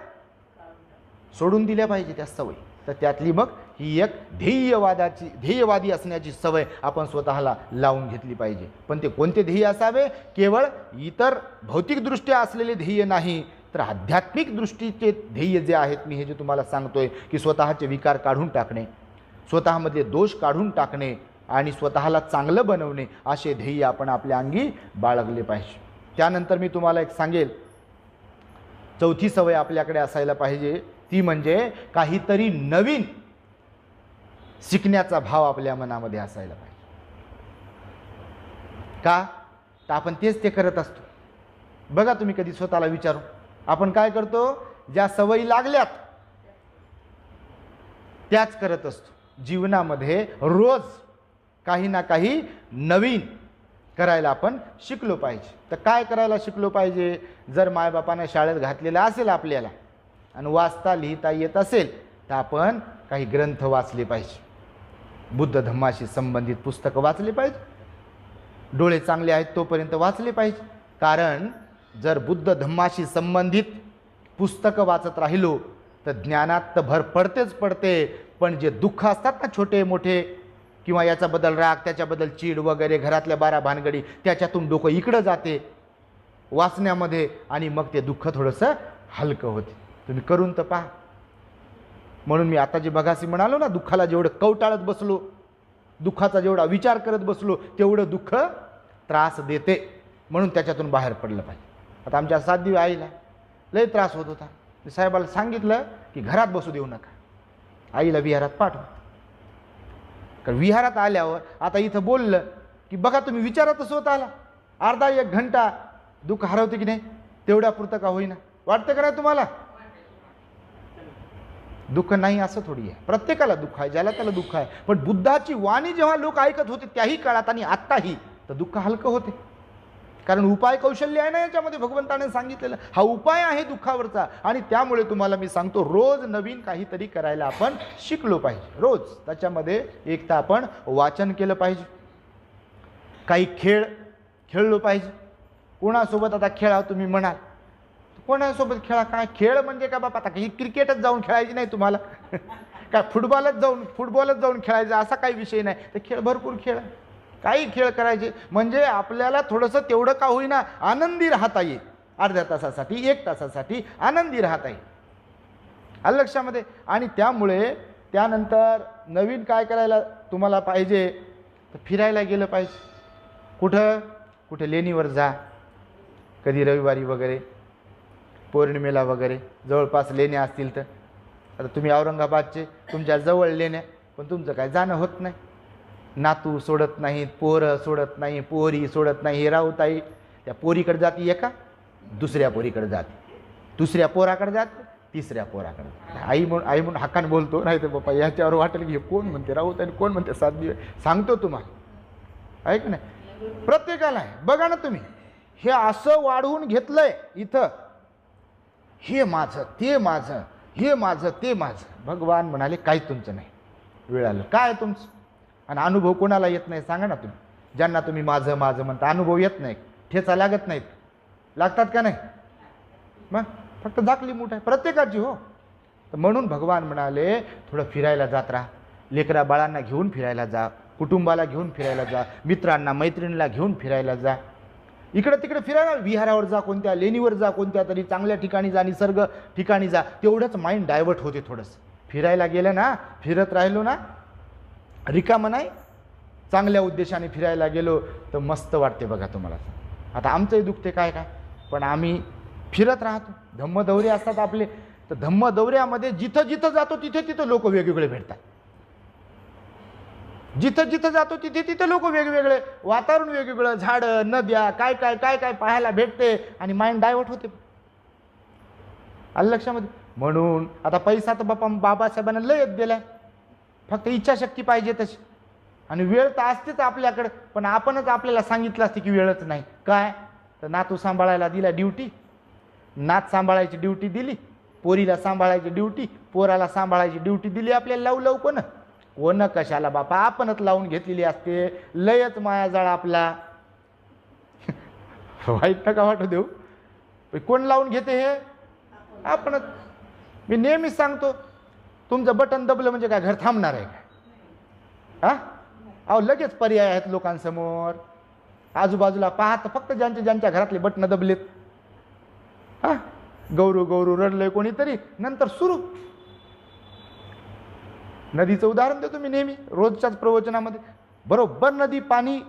Speaker 2: सोडून दिल्या पाहिजे त्या सवयी. तर त्यातली मग ही एक ध्येयवादी असण्याची सवय आपण स्वतःला लावून घेतली पाहिजे. पण ते कोणते ध्येय असावे? केवळ इतर भौतिकदृष्ट्या असलेले ध्येय नाही, तर आध्यात्मिक दृष्टीचे ध्येय जे आहेत, मी हे जे तुम्हाला सांगतोय की स्वतःचे विकार काढून टाकणे, स्वतःमधले दोष काढून टाकणे आणि स्वतःला चांगलं बनवणे, असे ध्येय आपण आपल्या अंगी बाळगले पाहिजे. त्यानंतर मी तुम्हाला एक सांगेल, चौथी सवय आपल्याकडे असायला पाहिजे, ती म्हणजे काहीतरी नवीन शिकण्याचा भाव आपल्या मनामध्ये असायला पाहिजे. का? तर आपण तेच ते करत असतो. बघा तुम्ही कधी स्वतःला विचारू, आपण काय करतो? ज्या सवयी लागल्यात त्याच करत असतो. जीवनामध्ये रोज काही ना काही नवीन करायला आपण शिकलो पाहिजे. तर काय करायला शिकलो पाहिजे? जर मायबापाने शाळेत घातलेलं असेल आपल्याला आणि वाचता लिहिता येत असेल, तर आपण काही ग्रंथ वाचले पाहिजे. बुद्ध धम्माशी संबंधित पुस्तकं वाचले पाहिजे. डोळे चांगले आहेत तोपर्यंत वाचले पाहिजे. कारण जर बुद्ध धम्माशी संबंधित पुस्तकं वाचत राहिलो तर ज्ञानात तर भर पडतेच पडते, पण जे दुःख असतात ना छोटे मोठे, किंवा याच्याबद्दल राग, त्याच्याबद्दल चीड वगैरे, घरातल्या 12 भानगडी, त्याच्यातून डोकं इकडं जाते वाचण्यामध्ये आणि मग ते दुःख थोडंसं हलकं होते. तुम्ही करून तर पहा. म्हणून मी आता जे बघासी म्हणालो ना, दुःखाला जेवढं कवटाळत बसलो, दुःखाचा जेवढा विचार करत बसलो, तेवढं दुःख त्रास देते. म्हणून त्याच्यातून बाहेर पडलं पाहिजे. आता आमच्या 7 दिवस आईला लय त्रास होत होता. मी साहेबाला सांगितलं की घरात बसू देऊ नका, आईला विहारात पाठवा. कारण विहारात आल्यावर आता इथं बोललं की बघा तुम्ही विचारातच स्वतःला अर्धा 1 घंटा दुःख हरवते की नाही, तेवढ्या पुरतं का होईना. वाटतं का नाही तुम्हाला? दुःख नाही असं थोडी आहे, प्रत्येकाला दुःख आहे, ज्याला त्याला दुःख आहे. पण बुद्धाची वाणी जेव्हा लोक ऐकत होते त्याही काळात आणि आत्ताही, तर दुःख हलकं होते. कारण उपाय कौशल्य आहे ना याच्यामध्ये, भगवंताने सांगितलेलं हा उपाय आहे दुःखावरचा. आणि त्यामुळे तुम्हाला मी सांगतो, रोज नवीन काहीतरी करायला आपण शिकलो पाहिजे. रोज त्याच्यामध्ये एक तर आपण वाचन केलं पाहिजे, काही खेळ खेळलो पाहिजे. कोणासोबत आता खेळा तुम्ही म्हणाल, कोणासोबत खेळा? काय खेळ म्हणजे का बाबा, आता काही क्रिकेटच जाऊन खेळायची नाही तुम्हाला काय फुटबॉलच जाऊन खेळायचं असा काही विषय नाही. तर खेळ भरपूर खेळ, काही खेळ करायचे म्हणजे आपल्याला थोडंसं तेवढं का होईना आनंदी राहता येईल. अर्ध्या तासासाठी 1 तासासाठी आनंदी राहता येईल. आलं लक्षामध्ये? आणि त्यामुळे त्यानंतर नवीन काय करायला तुम्हाला पाहिजे? तर फिरायला गेलं पाहिजे. कुठं लेणीवर जा, कधी रविवारी वगैरे, पौर्णिमेला वगैरे, जवळपास लेण्या असतील तर. आता तुम्ही औरंगाबादचे, तुमच्या जवळ लेण्या, पण तुमचं काय जाणं होत नाही. नातू सोडत नाहीत, पोरं सोडत नाही, पोरी सोडत नाही. हे राहूताई त्या पोरीकडे जाती, एका दुसऱ्या पोरीकडे जाते, दुसऱ्या पोराकडे जाते, तिसऱ्या पोराकडे. आई म्हणून हक्काने बोलतो, नाही तर बाप्पा याच्यावर वाटेल की कोण म्हणते राहूताई, कोण म्हणते 7 दिवस. सांगतो तुम्हाला, ऐक नाही, प्रत्येकाला आहे. बघा ना तुम्ही, हे असं वाढवून घेतलंय इथं, हे माझं, ते माझं, हे माझं, ते माझं. भगवान म्हणाले काहीच तुमचं नाही. वेळ आलं काय तुमचं? आणि अनुभव कोणाला येत नाही सांगा ना तुम्ही? ज्यांना तुम्ही माझं माझं म्हणता अनुभव येत नाही, ठेचा लागत नाहीत, लागतात का नाही? मग फक्त दाखली मूठ आहे प्रत्येकाची. हो, तर म्हणून भगवान म्हणाले थोडं फिरायला जात राहा. लेकरा बाळांना घेऊन फिरायला जा, कुटुंबाला घेऊन फिरायला जा, मित्रांना मैत्रिणीला घेऊन फिरायला जा, इकडं तिकडे फिरायला, विहारावर जा, कोणत्या लेणीवर जा, कोणत्या तरी चांगल्या ठिकाणी जा, निसर्ग ठिकाणी जा. तेवढंच माइंड डायव्हर्ट होते थोडंसं. फिरायला गेलं ना, फिरत राहिलो ना, रिकामं नाही, चांगल्या उद्देशाने फिरायला गेलो तर मस्त वाटते. बघा तुम्हाला आता आमचंही दुखते काय काय, पण आम्ही फिरत राहतो. धम्मदौरे असतात आपले, तर धम्मदौऱ्यामध्ये जिथं जिथं जातो तिथे तिथं लोक वेगवेगळे भेटतात. जिथं जिथं जातो तिथे तिथं लोक वेगवेगळे, वातावरण वेगवेगळं, झाडं, नद्या, काय काय काय काय पाहायला भेटते आणि माइंड डायव्हर्ट होते. आलं लक्षामध्ये? म्हणून आता पैसा तर बाबासाहेबांना लय येत गेलाय, फक्त इच्छाशक्ती पाहिजे तशी. आणि वेळ तर असतेच आपल्याकडे, पण आपणच आपल्याला सांगितलं असते की वेळच नाही. काय तर नातू सांभाळायला दिला ड्युटी, नात सांभाळायची ड्युटी दिली, पोरीला सांभाळायची ड्युटी, पोराला सांभाळायची ड्युटी दिली आपल्याला. लावू कोण कशाला बापा, आपणच लावून घेतलेली असते. लयच मायाजाळ आपला. वाईट नका वाटू देऊ, कोण लावून घेते हे? आपणच. मी नेहमीच सांगतो, तुमचं बटन दबलं म्हणजे काय घर थांबणार आहे का? हा, अहो लगेच पर्याय आहेत लोकांसमोर. आजूबाजूला पाहत फक्त ज्यांच्या घरातले बटन दबलेत. हा, गौरू रडलंय कोणीतरी, नंतर सुरू. नदीचं उदाहरण देतो मी नेहमी रोजच्याच प्रवचनामध्ये. बरोबर नदी पाणी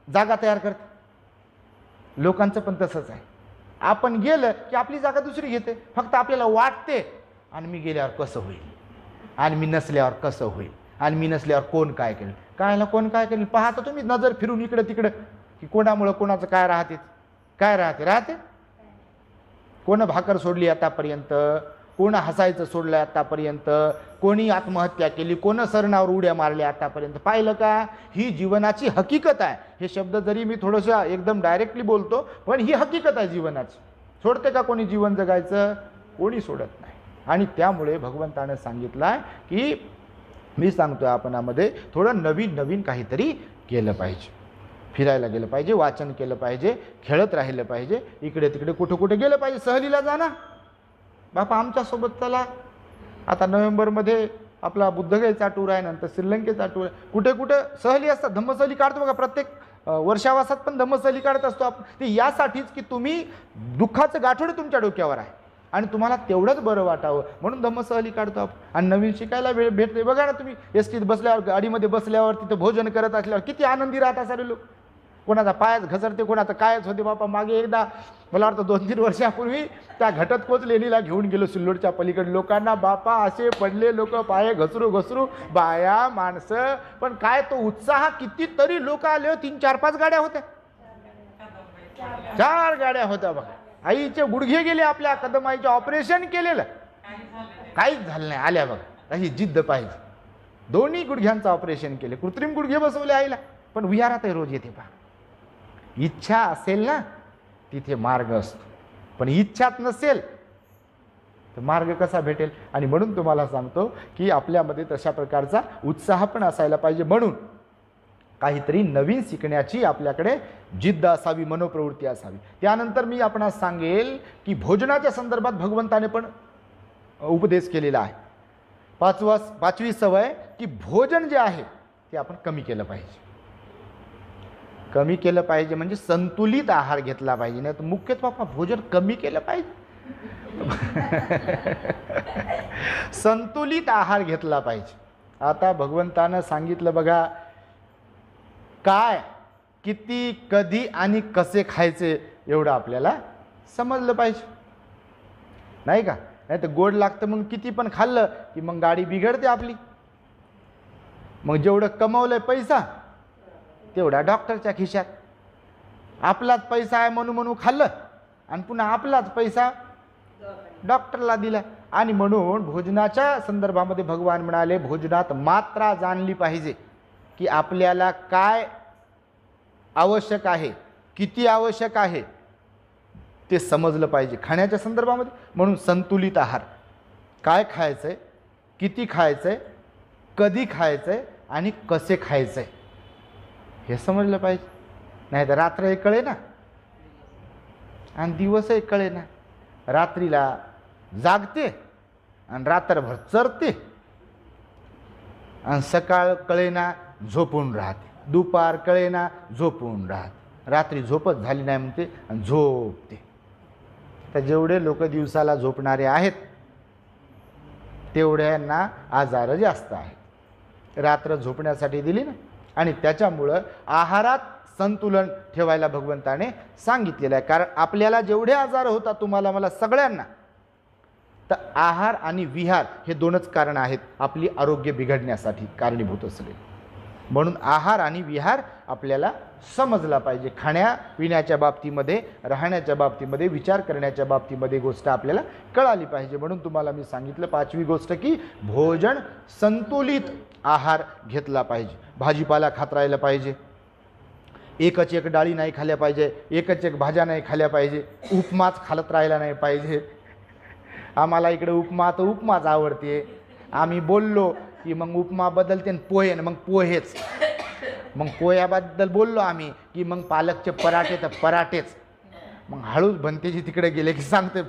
Speaker 2: जागा तयार करते. लोकांचं पण तसंच आहे. आपण गेलं की आपली जागा दुसरी घेते. फक्त आपल्याला वाटते आणि मी गेल्यावर कसं होईल, आणि मी नसल्यावर कसं होईल, आणि मी नसल्यावर कोण काय करेल, कायला कोण काय करेल. पाहता तुम्ही नजर फिरून इकडं तिकडं की कोणामुळं कोणाचं काय राहते. कोण भाकर सोडली आतापर्यंत, कोण हसायचं सोडलं आतापर्यंत, कोणी आत्महत्या केली, कोण सरणावर उड्या मारल्या आतापर्यंत. पाहिलं का, ही जीवनाची हकीकत आहे. हे शब्द जरी मी थोडंसं एकदम डायरेक्टली बोलतो, पण ही हकीकत आहे जीवनाची. सोडते का कोणी जीवन जगायचं? कोणी सोडत नाही. आणि त्यामुळे भगवंतानं सांगितलं आहे की मी सांगतोय आपणामध्ये थोडं नवीन काहीतरी केलं पाहिजे. फिरायला गेलं पाहिजे, वाचन केलं पाहिजे, खेळत राहिलं पाहिजे, इकडे तिकडे कुठे गेलं पाहिजे. सहलीला जा ना बापा, आमच्यासोबत चला. आता नोव्हेंबरमध्ये आपला बुद्धगयेचा टूर आहे, नंतर श्रीलंकेचा टूर आहे. कुठे सहली असतात. धम्मसहली काढतो बघा, प्रत्येक वर्षावासात पण धम्मसहली काढत असतो आपण. ते यासाठीच की तुम्ही दुःखाचं गाठोडे तुमच्या डोक्यावर आहे आणि तुम्हाला तेवढंच बरं वाटावं म्हणून धम्मसहली काढतो आपण. आणि नवीन शिकायला वेळ भेटते. बघा ना तुम्ही एसटीत बसल्यावर, गाडीमध्ये बसल्यावर, तिथं भोजन करत असल्यावर किती आनंदी राहतात सारे लोक. कोणाचा पायच घसरते, कोणाचं कायच होते. बापा मागे एकदा मला वाटतं 2-3 वर्षापूर्वी त्या घटतकोच लेणीला घेऊन गेलो सिल्लोडच्या पलीकडे. लोकांना बापा असे पडले लोक, पाये घसरू बाया माणसं. पण काय तो उत्साह, कितीतरी लोक आले. 3-4-5 गाड्या होत्या, 4 गाड्या होत्या बघा. आईचे गुडघे गेले, आपल्या कदमाईचे ऑपरेशन केलेलं, काहीच झालं नाही. आल्या बघा, अशी जिद्द पाहिजे. दोन्ही गुडघ्यांचं ऑपरेशन केले, कृत्रिम गुडघे बसवले आईला. पण विहारातही रोज येते पहा. इच्छा असेल ना तिथे मार्ग असतो, पण इच्छाच नसेल तर मार्ग कसा भेटेल. आणि म्हणून तुम्हाला सांगतो की आपल्यामध्ये तशा प्रकारचा उत्साह पण असायला पाहिजे. म्हणून काहीतरी नवीन शिकण्याची आपल्याकडे जिद्द असावी, मनोप्रवृत्ती असावी. त्यानंतर मी आपणास सांगेल की भोजनाच्या संदर्भात भगवंताने पण उपदेश केलेला आहे. 5वी सवय की भोजन जे आहे ते आपण कमी केलं पाहिजे. कमी केलं पाहिजे म्हणजे संतुलित आहार घेतला पाहिजे. नाही तर मुख्यत्वे भोजन कमी केलं पाहिजे. संतुलित आहार घेतला पाहिजे. आता भगवंतानं सांगितलं बघा, काय, किती, कधी आणि कसे खायचे एवढं आपल्याला समजलं पाहिजे, नाही का. नाही तर गोड लागतं म्हणून किती पण खाल्लं की मग गाडी बिघडते आपली. मग जेवढं कमवलंय पैसा तेवढा डॉक्टरच्या खिशात. आपलाच पैसा आहे म्हणून खाल्लं आणि पुन्हा आपलाच पैसा डॉक्टरला दिला. आणि म्हणून भोजनाच्या संदर्भामध्ये भगवान म्हणाले, भोजनात मात्रा जाणली पाहिजे की आपल्याला काय आवश्यक आहे, किती आवश्यक आहे ते समजलं पाहिजे खाण्याच्या संदर्भामध्ये. म्हणून संतुलित आहार, काय खायचंय, किती खायचंय, कधी खायचंय आणि कसे खायचंय हे समजलं पाहिजे. नाही तर रात्र एक कळे ना आणि दिवस एक कळे ना. रात्रीला जागते आणि रात्रभर चरते आणि सकाळ कळेना झोपून राहते, दुपार कळेना झोपून राहते, रात्री झोपच झाली नाही म्हणते आणि झोपते. तर जेवढे लोक दिवसाला झोपणारे आहेत तेवढ्यांना आजार जास्त आहेत. रात्र झोपण्यासाठी दिली ना. आणि त्याच्यामुळं आहारात संतुलन ठेवायला भगवंताने सांगितलेलं आहे. कारण आपल्याला जेवढे आजार होतात, तुम्हाला मला सगळ्यांना, तर आहार आणि विहार हे दोनच कारण आहेत आपली आरोग्य बिघडण्यासाठी कारणीभूत असलेले. म्हणून आहार आणि विहार आपल्याला समजला पाहिजे. खाण्यापिण्याच्या बाबतीमध्ये, राहण्याच्या बाबतीमध्ये, विचार करण्याच्या बाबतीमध्ये गोष्ट आपल्याला कळाली पाहिजे. म्हणून तुम्हाला मी सांगितलं 5वी गोष्ट की भोजन संतुलित आहार घेतला पाहिजे. भाजीपाला खात राहिलं पाहिजे, एकच एक डाळी नाही खाल्ल्या पाहिजे, एकच एक भाज्या नाही खाल्ल्या पाहिजे, उपमाच खालत राहिला नाही पाहिजे. आम्हाला इकडे उपमा तर उपमाच आवडते. आम्ही बोललो की मग उपमा बदलते आणि पोहे, मग पोहेच. मग पोह्याबद्दल बोललो आम्ही की मग पालकचे पराठे तर पराठेच. मग हळूच भंतेजी तिकडे गेले की सांगते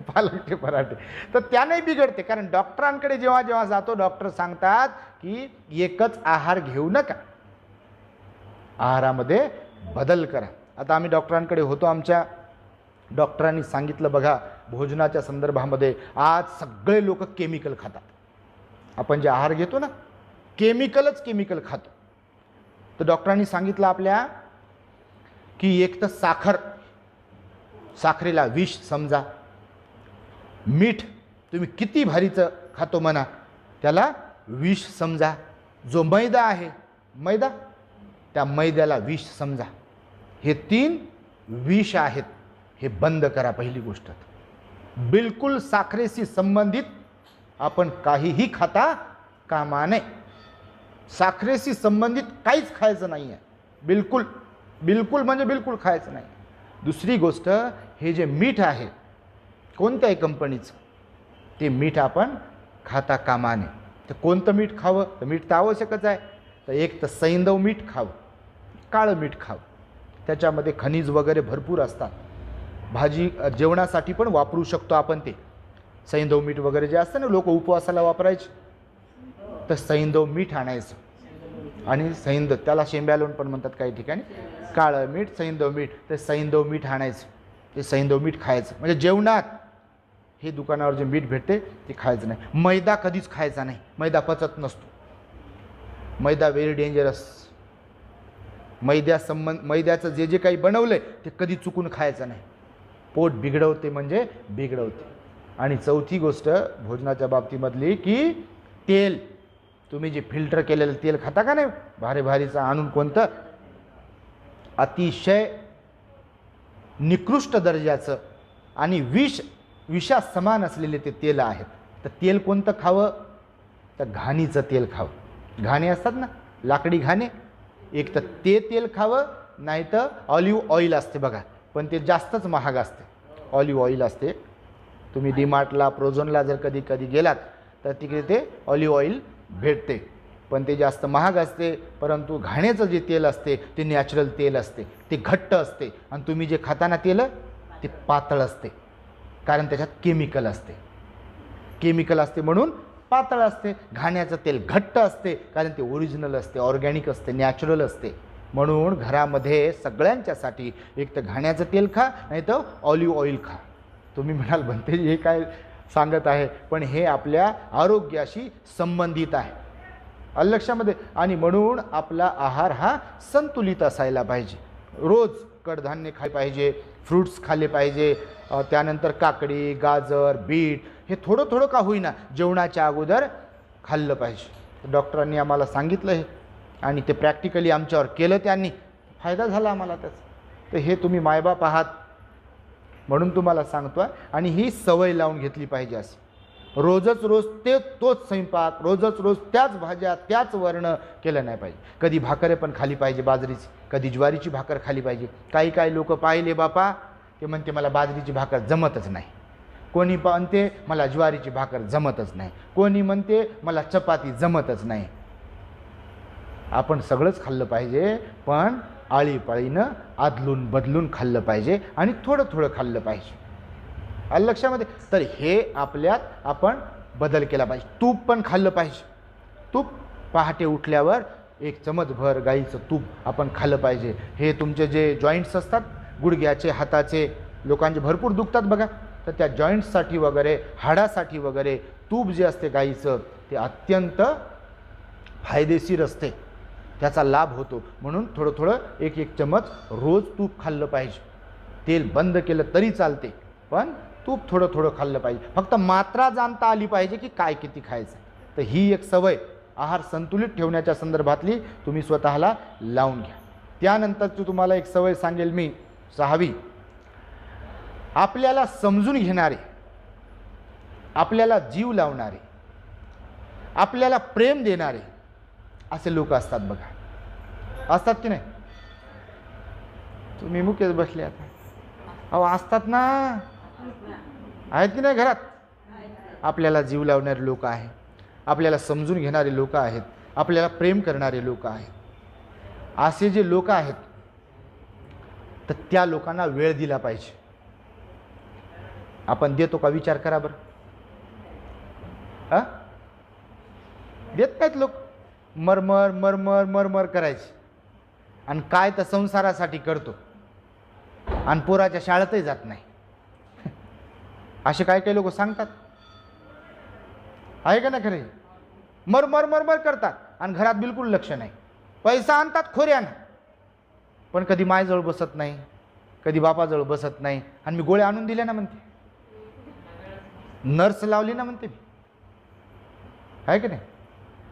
Speaker 2: पालकचे पराठे, तर त्याने बिघडते. कारण डॉक्टरांकडे जेव्हा जेव्हा जातो, डॉक्टर सांगतात की एकच आहार घेऊ नका, आहारामध्ये बदल करा. आता आम्ही डॉक्टरांकडे होतो, आमच्या डॉक्टरांनी सांगितलं बघा, भोजनाच्या संदर्भामध्ये आज सगळे लोक केमिकल खातात. आपण जे आहार घेतो ना, केमिकल खातो. तर डॉक्टरांनी सांगितलं आपल्या की एक तर साखरेला विष समजा, मीठ तुम्ही किती भारीचं खातो म्हणा, त्याला विष समजा. जो मैदा आहे, मैदा, त्या मैद्याला विष समजा. हे 3 विष आहेत, हे बंद करा. पहिली गोष्ट, बिलकुल साखरेशी संबंधित आपण काहीही खाता कामा नये. साखरेशी संबंधित काहीच खायचं नाही आहे, बिलकुल बिलकुल म्हणजे बिलकुल खायचं नाही. दुसरी गोष्ट, हे जे मीठ आहे कोणत्याही कंपनीचं, ते मीठ आपण खाता कामा नये. तर कोणतं मीठ खावं, तर मीठ तर आवश्यकच आहे. तर एक तर सैंधव मीठ खावं, काळं मीठ खावं, त्याच्यामध्ये खनिज वगैरे भरपूर असतात. भाजी जेवणासाठी पण वापरू शकतो आपण. ते सैंधव मीठ वगैरे जे असतं ना, लोक उपवासाला वापरायचे, तर सैंधव मीठ आणायचं. आणि सैंधव, त्याला शेंब्यालोण पण म्हणतात काही ठिकाणी, काळं मीठ, सैंधव मीठ. ते सैंधव मीठ आणायचं, ते सैंधव मीठ खायचं. म्हणजे जेवणात हे दुकानावर जे मीठ भेटते ते खायचं नाही. मैदा कधीच खायचा नाही, मैदा पचत नसतो. मैदा व्हेरी डेंजरस. मैद्याचं जे जे काही बनवलंय ते कधी चुकून खायचं नाही, पोट बिघडवते म्हणजे बिघडवते. आणि चौथी गोष्ट भोजनाच्या बाबतीमधली की तेल, तुम्ही जे फिल्टर केलेलं तेल खाता का नाही, भारी भारीचं आणून, कोणतं अतिशय निकृष्ट दर्जाचं आणि विषा समान असलेले ते तेल आहेत. तर तेल कोणतं खावं, तर घाणीचं तेल खावं. घाणे असतात ना, लाकडी घाणे, एक तर ते तेल खावं, नाही तर ऑलिव्ह ऑइल असते बघा, पण ते जास्तच महाग असते. ऑलिव्ह ऑइल असते, तुम्ही डीमार्टला, प्रोझोनला जर कधी कधी गेलात तर तिकडे ते ऑलिव्ह ऑइल भेटते, पण ते जास्त महाग असते. परंतु घाण्याचं जे तेल असते ते नॅचरल तेल असते, ते घट्ट असते. आणि तुम्ही जे खाताना तेल ते पातळ असते, कारण त्याच्यात केमिकल असते म्हणून पातळ असते. घाण्याचं तेल घट्ट असते, कारण ते ओरिजिनल असते, ऑर्गॅनिक असते, नॅचरल असते. म्हणून घरामध्ये सगळ्यांच्यासाठी एक तर घाण्याचं तेल खा, नाही तर ऑलिव्ह ऑइल खा. तुम्ही म्हणाल बनते हे काय सांगत आहे, पण हे आपल्या आरोग्याशी संबंधित आहे, लक्षामध्ये. आणि म्हणून आपला आहार हा संतुलित असायला पाहिजे. रोज कडधान्य खाल्ले पाहिजे, फ्रूट्स खाल्ले पाहिजे, त्यानंतर काकडी, गाजर, बीट हे थोडं थोडं का होईना जेवणाच्या अगोदर खाल्लं पाहिजे. डॉक्टरांनी आम्हाला सांगितलं हे, आणि ते प्रॅक्टिकली आमच्यावर केलं, त्यांनी फायदा झाला आम्हाला त्याचा. तर हे तुम्ही मायबाप आहात म्हणून तुम्हाला सांगतो. आणि ही सवय लावून घेतली पाहिजे. असं रोज तोच स्वयंपाक, रोज त्याच भाज्या, त्याच वर्ण केलं नाही पाहिजे. कधी भाकरे पण खाली पाहिजे बाजरीची, कधी ज्वारीची भाकर खाली पाहिजे. काही लोक पाहिले बापा, ते म्हणते मला बाजरीची भाकर जमतच नाही, कोणी म्हणते मला ज्वारीची भाकर जमतच नाही, कोणी म्हणते मला चपाती जमतच नाही. आपण सगळंच खाल्लं पाहिजे, पण आळीपाळीनं आदलून बदलून खाल्लं पाहिजे आणि थोडं थोडं खाल्लं पाहिजे, लक्षामध्ये. तर हे आपल्यात आपण बदल केला पाहिजे. तूप पण खाल्लं पाहिजे. तूप पहाटे उठल्यावर 1 चमचभर गाईचं तूप आपण खाल्लं पाहिजे. हे तुमचे जे जॉईंट्स असतात, गुडघ्याचे, हाताचे, लोकांचे भरपूर दुखतात बघा, तर त्या जॉईंट्ससाठी वगैरे, हाडासाठी वगैरे तूप जे असते गाईचं ते अत्यंत फायदेशीर असते, त्याचा लाभ होतो. म्हणून थोडं थोडं 1-1 चमच रोज तूप खाल्लं पाहिजे. तेल बंद केलं तरी चालते, पण तूप थोडं थोडं खाल्लं पाहिजे. फक्त मात्रा जाणता आली पाहिजे की काय किती खायचं. तर ही एक सवय आहार संतुलित ठेवण्याच्या संदर्भातली तुम्ही स्वतःला लावून घ्या. त्यानंतरची तुम्हाला एक सवय सांगेल मी, 6वी, आपल्याला समजून घेणारे, आपल्याला जीव लावणारे, आपल्याला प्रेम देणारे असे लोक असतात बघा, असतात की नाही. तुम्ही मुकेच बसले आता, अहो असतात ना, आहेत की नाही घरात. आपल्याला जीव लावणारे लोक आहेत, आपल्याला समजून घेणारे लोक आहेत, आपल्याला प्रेम करणारे लोक आहेत. असे जे लोक आहेत तर त्या लोकांना वेळ दिला पाहिजे. आपण देतो का विचार करा बरं. हां, देत नाहीत लोक. मरमर मरमर मरमर करायची आणि काय तर संसारासाठी करतो आणि पोराच्या शाळेतही जात नाही. असे काय काही लोक सांगतात, आहे का ना खरे. मरमर मरमर करतात आणि घरात बिलकुल लक्ष नाही. पैसा आणतात खोऱ्यानं, पण कधी मायजवळ बसत नाही, कधी बापाजवळ बसत नाही. आणि मी गोळ्या आणून दिल्या ना म्हणते, नर्स लावली ना म्हणते मी, आहे का नाही.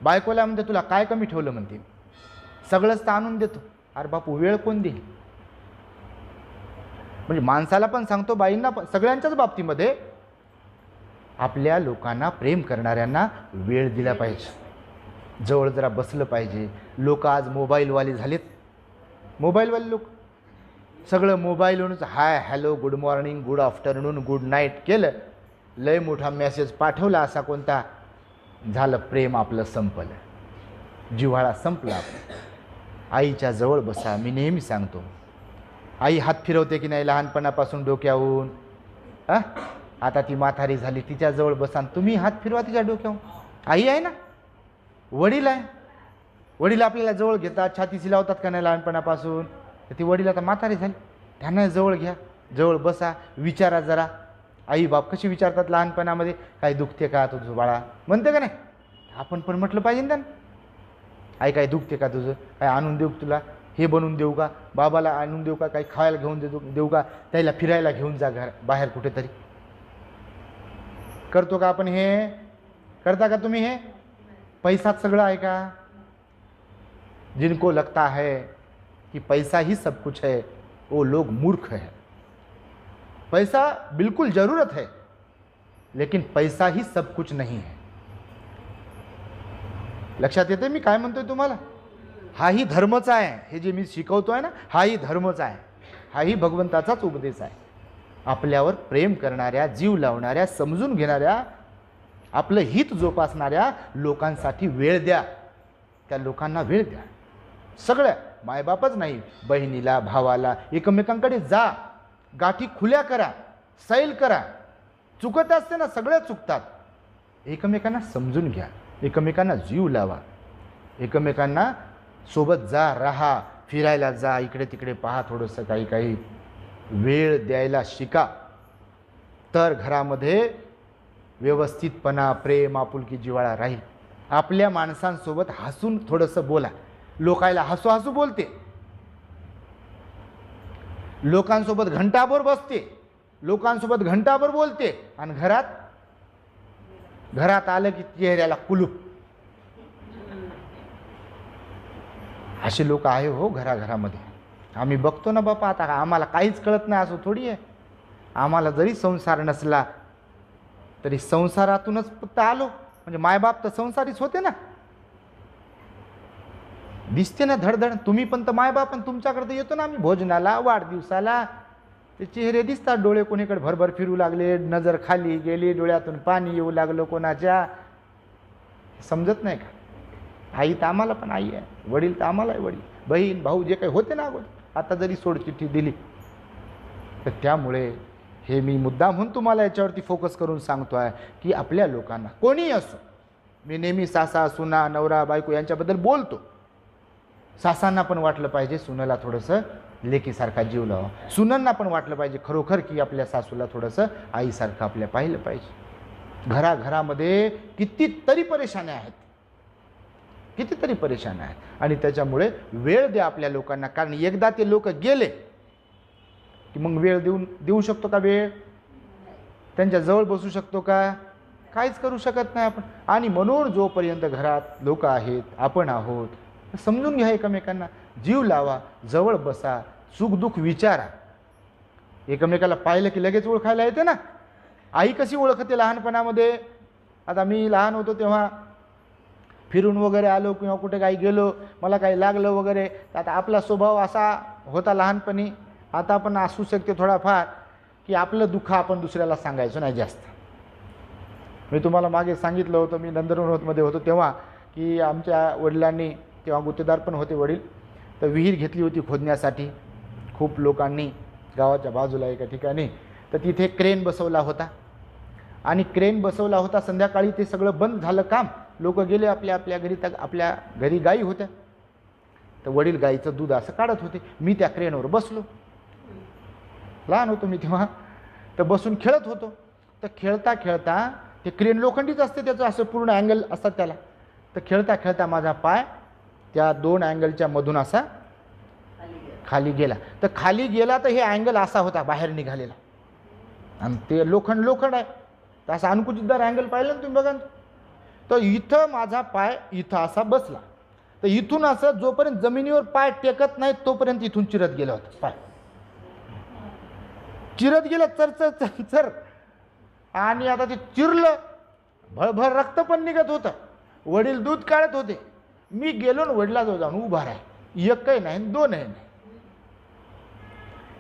Speaker 2: बायकोला म्हणते तुला काय कमी ठेवलं म्हणते, सगळंच तर आणून देतो. अरे बापू वेळ कोण देईल. म्हणजे माणसाला पण सांगतो, बाईंना पण, सगळ्यांच्याच बाबतीमध्ये आपल्या लोकांना, प्रेम करणाऱ्यांना वेळ दिला पाहिजे, जवळ जरा बसलं पाहिजे. लोक आज मोबाईलवाले झालेत. मोबाईलवाले लोक सगळं मोबाईलवरूनच hi hello good morning good afternoon good night केलं, लय मोठा मेसेज पाठवला असा कोणता, झालं प्रेम आपलं संपलं, जिव्हाळा संपला आपला. आईच्या जवळ बसा. मी नेहमी सांगतो, आई हात फिरवते की नाही लहानपणापासून डोक्याहून. हां, आता ती म्हातारी झाली, तिच्या जवळ बसा, तुम्ही हात फिरवा तिच्या डोक्याहून. आई आहे ना, वडील आहे, वडील आपल्याला जवळ घेतात, छातीशी लावतात का नाही लहानपणापासून. तर ती वडील आता म्हातारी झाली, त्यांना जवळ घ्या, जवळ बसा, विचारा जरा. आई बाप कशी विचारतात लहानपणामध्ये, काय दुखते का तुझं बाळा, म्हणते का नाही. आपण पण म्हटलं पाहिजे ना त्यांना, आई काय दुखते का तुझं, काय आणून देऊ तुला, हे बनवून देऊ का, बाबाला आणून देऊ का, काही खायला घेऊन देऊ का, त्याला फिरायला घेऊन जा घर बाहेर कुठेतरी. करतो का आपण हे, करता का तुम्ही हे. पैसाच सगळं आहे का. जिनको लगता है कि पैसा ही सब कुछ है वो लोग मूर्ख है. पैसा बिल्कुल जरूरत है, लेकिन पैसा ही सब कुछ नहीं है. लक्षात येते मी काय म्हणतोय तुम्हाला. हाही धर्मच आहे, हे जे मी शिकवतोय ना, हाही धर्मच आहे, हाही भगवंताचाच उपदेश आहे. आपल्यावर प्रेम करणाऱ्या, जीव लावणाऱ्या, समजून घेणाऱ्या, आपलं हित जोपासणाऱ्या लोकांसाठी वेळ द्या. त्या लोकांना वेळ द्या. सगळ्या, मायबापच नाही, बहिणीला, भावाला, एकमेकांकडे जा, गाठी खुल्या करा, सैल करा. चुकत असते ना, सगळे चुकतात. एकमेकांना समजून घ्या, एकमेकांना जीव लावा, एकमेकांना सोबत जा, राहा, फिरायला जा, इकडे तिकडे पहा, थोडंसं काही काही वेळ द्यायला शिका. तर घरामध्ये व्यवस्थितपणा, प्रेम, आपुलकी, जिव्हाळा राहील. आपल्या माणसांसोबत हसून थोडंसं बोला. लोकायला हसू हसू बोलते, लोकांसोबत घंटाभर बसते, लोकांसोबत घंटाभर बोलते, आणि घरात आलं की चेहऱ्याला कुलूप. असे लोक आहे हो घराघरामध्ये. आम्ही बघतो ना बापा. आता आम्हाला काहीच कळत नाही असं थोडी आहे. आम्हाला जरी संसार नसला तरी संसारातूनच फक्त आलो, म्हणजे मायबाप तर संसारीच होते ना. दिसते ना धडधड. तुम्ही पण तर मायबाप, पण तुमच्याकडे येतो ना आम्ही भोजनाला, वाढदिवसाला, ते चेहरे दिसतात. डोळे कोणीकडे भरभर फिरू लागले, नजर खाली गेली, डोळ्यातून पाणी येऊ लागलं कोणाच्या, समजत नाही का. आई तर आम्हाला पण आई आहे, वडील तर आम्हाला आहे वडील, बहीण भाऊ जे काही होते ना अगोदर, आता जरी सोडचिठ्ठी दिली. तर त्यामुळे हे मी मुद्दा म्हणून तुम्हाला याच्यावरती फोकस करून सांगतो आहे की आपल्या लोकांना, कोणीही असो, मी नेहमी सासा, सुना, नवरा, बायको यांच्याबद्दल बोलतो. सासांना पण वाटलं पाहिजे सुनेला थोडंसं लेकीसारखा जीव लावा. सुनांना पण वाटलं पाहिजे खरोखर की आपल्या सासूला थोडंसं आईसारखं आपल्या पाहिलं पाहिजे. घराघरामध्ये कितीतरी परेशान्या आहेत, कितीतरी परेशान्या आहेत. आणि त्याच्यामुळे वेळ द्या आपल्या लोकांना. कारण एकदा ते लोक गेले की मग वेळ देऊ शकतो का. वेळ त्यांच्या जवळ बसू शकतो का. काहीच करू शकत नाही आपण. आणि म्हणून जोपर्यंत घरात लोक आहेत, आपण आहोत, समजून घ्या एकमेकांना, जीव लावा, जवळ बसा, सुखदुःख विचारा. एकमेकाला पाहिलं की लगेच ओळखायला येते ना. आई कशी ओळखते लहानपणामध्ये. आता मी लहान होतो तेव्हा फिरून वगैरे आलो किंवा कुठे काही गेलो, मला काही लागलं वगैरे, आता आपला स्वभाव असा होता लहानपणी, आता पण असू शकते थोडाफार, की आपलं दुःख आपण दुसऱ्याला सांगायचो नाही जास्त. मी तुम्हाला मागे सांगितलं होतं, मी नंदनवनमध्ये होतो तेव्हा, की आमच्या वडिलांनी, तेव्हा गुत्तेदार पण होते वडील, तर विहीर घेतली होती खोदण्यासाठी. खूप लोकांनी गावाच्या बाजूला एका ठिकाणी तर तिथे क्रेन बसवला होता आणि क्रेन बसवला होता. संध्याकाळी ते सगळं बंद झालं काम, लोक गेले आपल्या आपल्या घरी. तर आपल्या घरी गाई होत्या, तर वडील गाईचं दूध असं काढत होते. मी त्या क्रेनवर बसलो, लहान होतो मी तेव्हा, तर बसून खेळत होतो. तर खेळता खेळता ते क्रेन लोखंडीच असते, त्याचं असं पूर्ण अँगल असतात त्याला. तर खेळता खेळता माझा पाय त्या 2 अँगलच्या मधून असा खाली गेला. तर खाली गेला तर हे अँगल असा होता बाहेर निघालेला, आणि ते लोखंड आहे, तर असा अनुकुचितदार अँगल पाहिलं ना तुम्ही बघा. तर इथं माझा पाय इथं असा बसला. तर इथून असं जोपर्यंत जमिनीवर पाय टेकत नाही तोपर्यंत इथून चिरत गेला होता पाय, चिरत गेलं चर चर चर चर. आणि आता ते चिरलं, भरभर रक्त पण निघत होतं. वडील दूध काढत होते. मी गेलो ना वडिलाजवळ जाऊन उभा राही, एक काही नाही 2 नाही.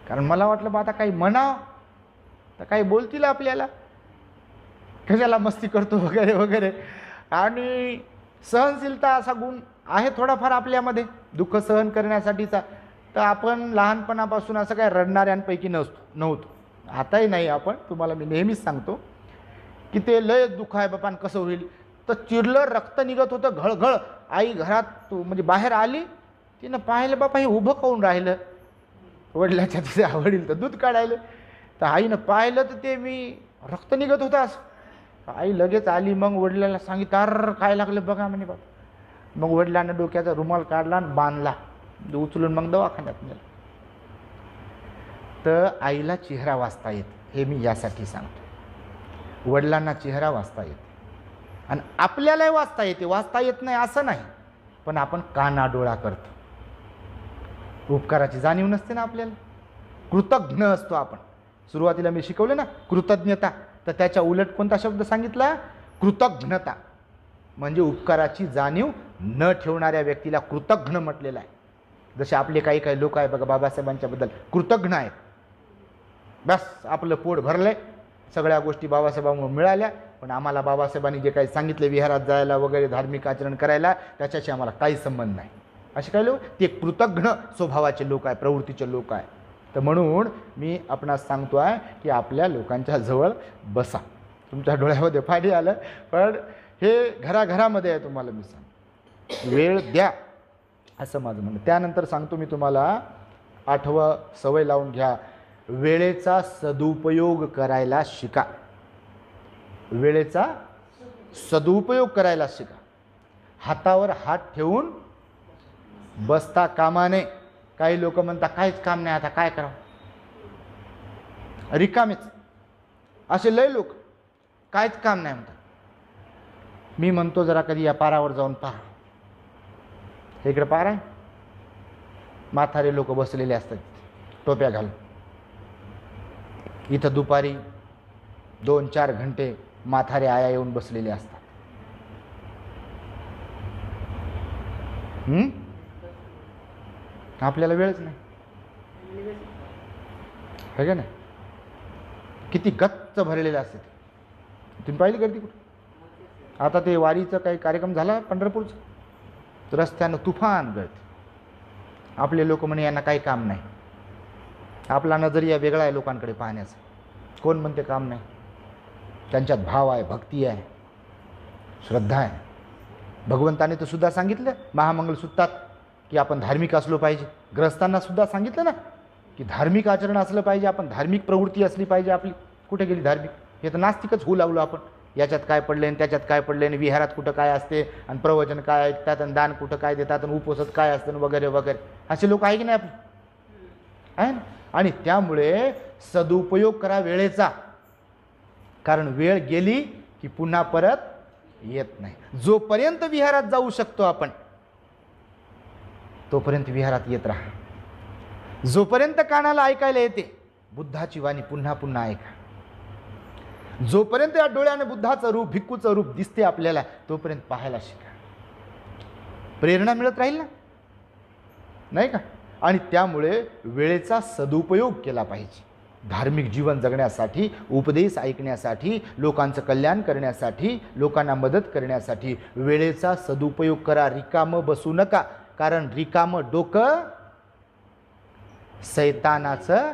Speaker 2: कारण मला वाटलं बा आता काही म्हणावं तर काही बोलतील आपल्याला, कशाला मस्ती करतो वगैरे वगैरे. आणि सहनशीलता असा गुण आहे थोडाफार आपल्यामध्ये, दुःख सहन करण्यासाठीचा. तर आपण लहानपणापासून असं काय रडणाऱ्यांपैकी नव्हतो, आताही नाही आपण. तुम्हाला मी नेहमीच सांगतो की ते लय दुःख आहे बापा, कसं होईल. तर चिरलं, रक्त निघत होतं घळघळ. आई घरात म्हणजे बाहेर आली, तिनं पाहिलं बापा हे उभं काऊन राहिलं. वडिलाच्या तिथे वडील तर दूध काढायला. तर आईनं पाहिलं तर ते मी रक्त निघत होतं असं. आई लगेच आली, मग वडिलांना सांगितलं, अर काय लागलं बघा म्हणे बाबा. मग वडिलांना डोक्याचा रुमाल काढला आणि बांधला, उचलून मग दवाखान्यात नेलं. तर आईला चेहरा वाचता येत, हे मी यासाठी सांगतो. वडिलांना चेहरा वाचता येते आणि आपल्यालाही वाचता येते. वाचता येत नाही असं नाही, पण आपण कानाडोळा करतो. उपकाराची जाणीव नसते ना आपल्याला, कृतज्ञ असतो आपण. सुरुवातीला मी शिकवलं ना कृतज्ञता, तर त्याच्या उलट कोणता शब्द सांगितला? कृतज्ञता. म्हणजे उपकाराची जाणीव न ठेवणाऱ्या व्यक्तीला कृतज्ञ म्हटलेलं आहे. जसे आपले काही काही लोक आहे बघा, बाबासाहेबांच्याबद्दल कृतज्ञ आहेत. बस आपलं पोट भरलंय, सगळ्या गोष्टी बाबासाहेबांमुळे मिळाल्या, पण आम्हाला बाबासाहेबांनी जे काही सांगितले विहारात जायला वगैरे धार्मिक आचरण करायला, त्याच्याशी आम्हाला काही संबंध नाही. असे काही लोक ते कृतज्ञ स्वभावाचे लोक आहे, प्रवृत्तीचे लोक आहे. तर म्हणून मी आपणास सांगतो आहे की आपल्या लोकांच्या जवळ बसा. तुमच्या डोळ्यामध्ये पाणी आलं, पण हे घराघरामध्ये आहे. तुम्हाला मी सांग, वेळ द्या असं माझं म्हणणं. त्यानंतर सांगतो मी तुम्हाला, 8वं सवय लावून घ्या, वेळेचा सदुपयोग करायला शिका. वेळेचा सदुपयोग करायला शिका. हातावर हात ठेवून बसता कामा नये. काही लोक म्हणतात काहीच काम नाही, आता काय करावं, रिकामेच. असे लय लोक काहीच काम नाही म्हणतात. मी म्हणतो जरा कधी या पारावर जाऊन पहा. इकडे पार आहे, म्हातारे लोक बसलेले असतात टोप्या घालून. इथं दुपारी 2-4 घंटे म्हातारे आया येऊन बसलेले असतात. आपल्याला वेळच नाही, है का नाही? किती गच्च भरलेले असते. तुम्ही पाहिली गर्दी कुठे? आता ते वारीचं काही कार्यक्रम झाला पंढरपूरचा, रस्त्यानं तुफान गर्दी. आपले लोक म्हणे यांना काही काम नाही. आपला नजरिया वेगळा आहे लोकांकडे पाहण्याचा. कोण म्हणते काम नाही? त्यांच्यात भाव आहे, भक्ती आहे, श्रद्धा आहे. भगवंताने तर सुद्धा सांगितलं महामंगलसूत्रात की आपण धार्मिक असलो पाहिजे. ग्रस्तांना सुद्धा सांगितलं ना की धार्मिक आचरण असलं पाहिजे, आपण धार्मिक प्रवृत्ती असली पाहिजे आपली. कुठे गेली धार्मिक? हे तर नास्तिकच होऊ लागलो आपण. याच्यात काय पडले आणि त्याच्यात काय पडले, आणि विहारात कुठं काय असते, आणि प्रवचन काय ऐकतात, आणि दान कुठं काय देतात, आणि उपवासात काय असतं वगैरे वगैरे. असे लोक आहे की नाही आपण? आहे ना. आणि त्यामुळे सदुपयोग करा वेळेचा, कारण वेळ गेली की पुन्हा परत येत नाही. जोपर्यंत विहारात जाऊ शकतो आपण तोपर्यंत विहारात येत राहा. जोपर्यंत कानाला ऐकायला येते बुद्धाची वाणी पुन्हा पुन्हा ऐका. जोपर्यंत या डोळ्याने बुद्धाचं रूप, भिक्खूचं रूप दिसते आपल्याला, तोपर्यंत पाहायला शिका. प्रेरणा मिळत राहील ना, नाही का? आणि त्यामुळे वेळेचा सदुपयोग केला पाहिजे. धार्मिक जीवन जगण्यासाठी, उपदेश ऐकण्यासाठी, लोकांचं कल्याण करण्यासाठी, लोकांना मदत करण्यासाठी वेळेचा सदुपयोग करा. रिकामं बसू नका, कारण रिकामं डोकं सैतानाचं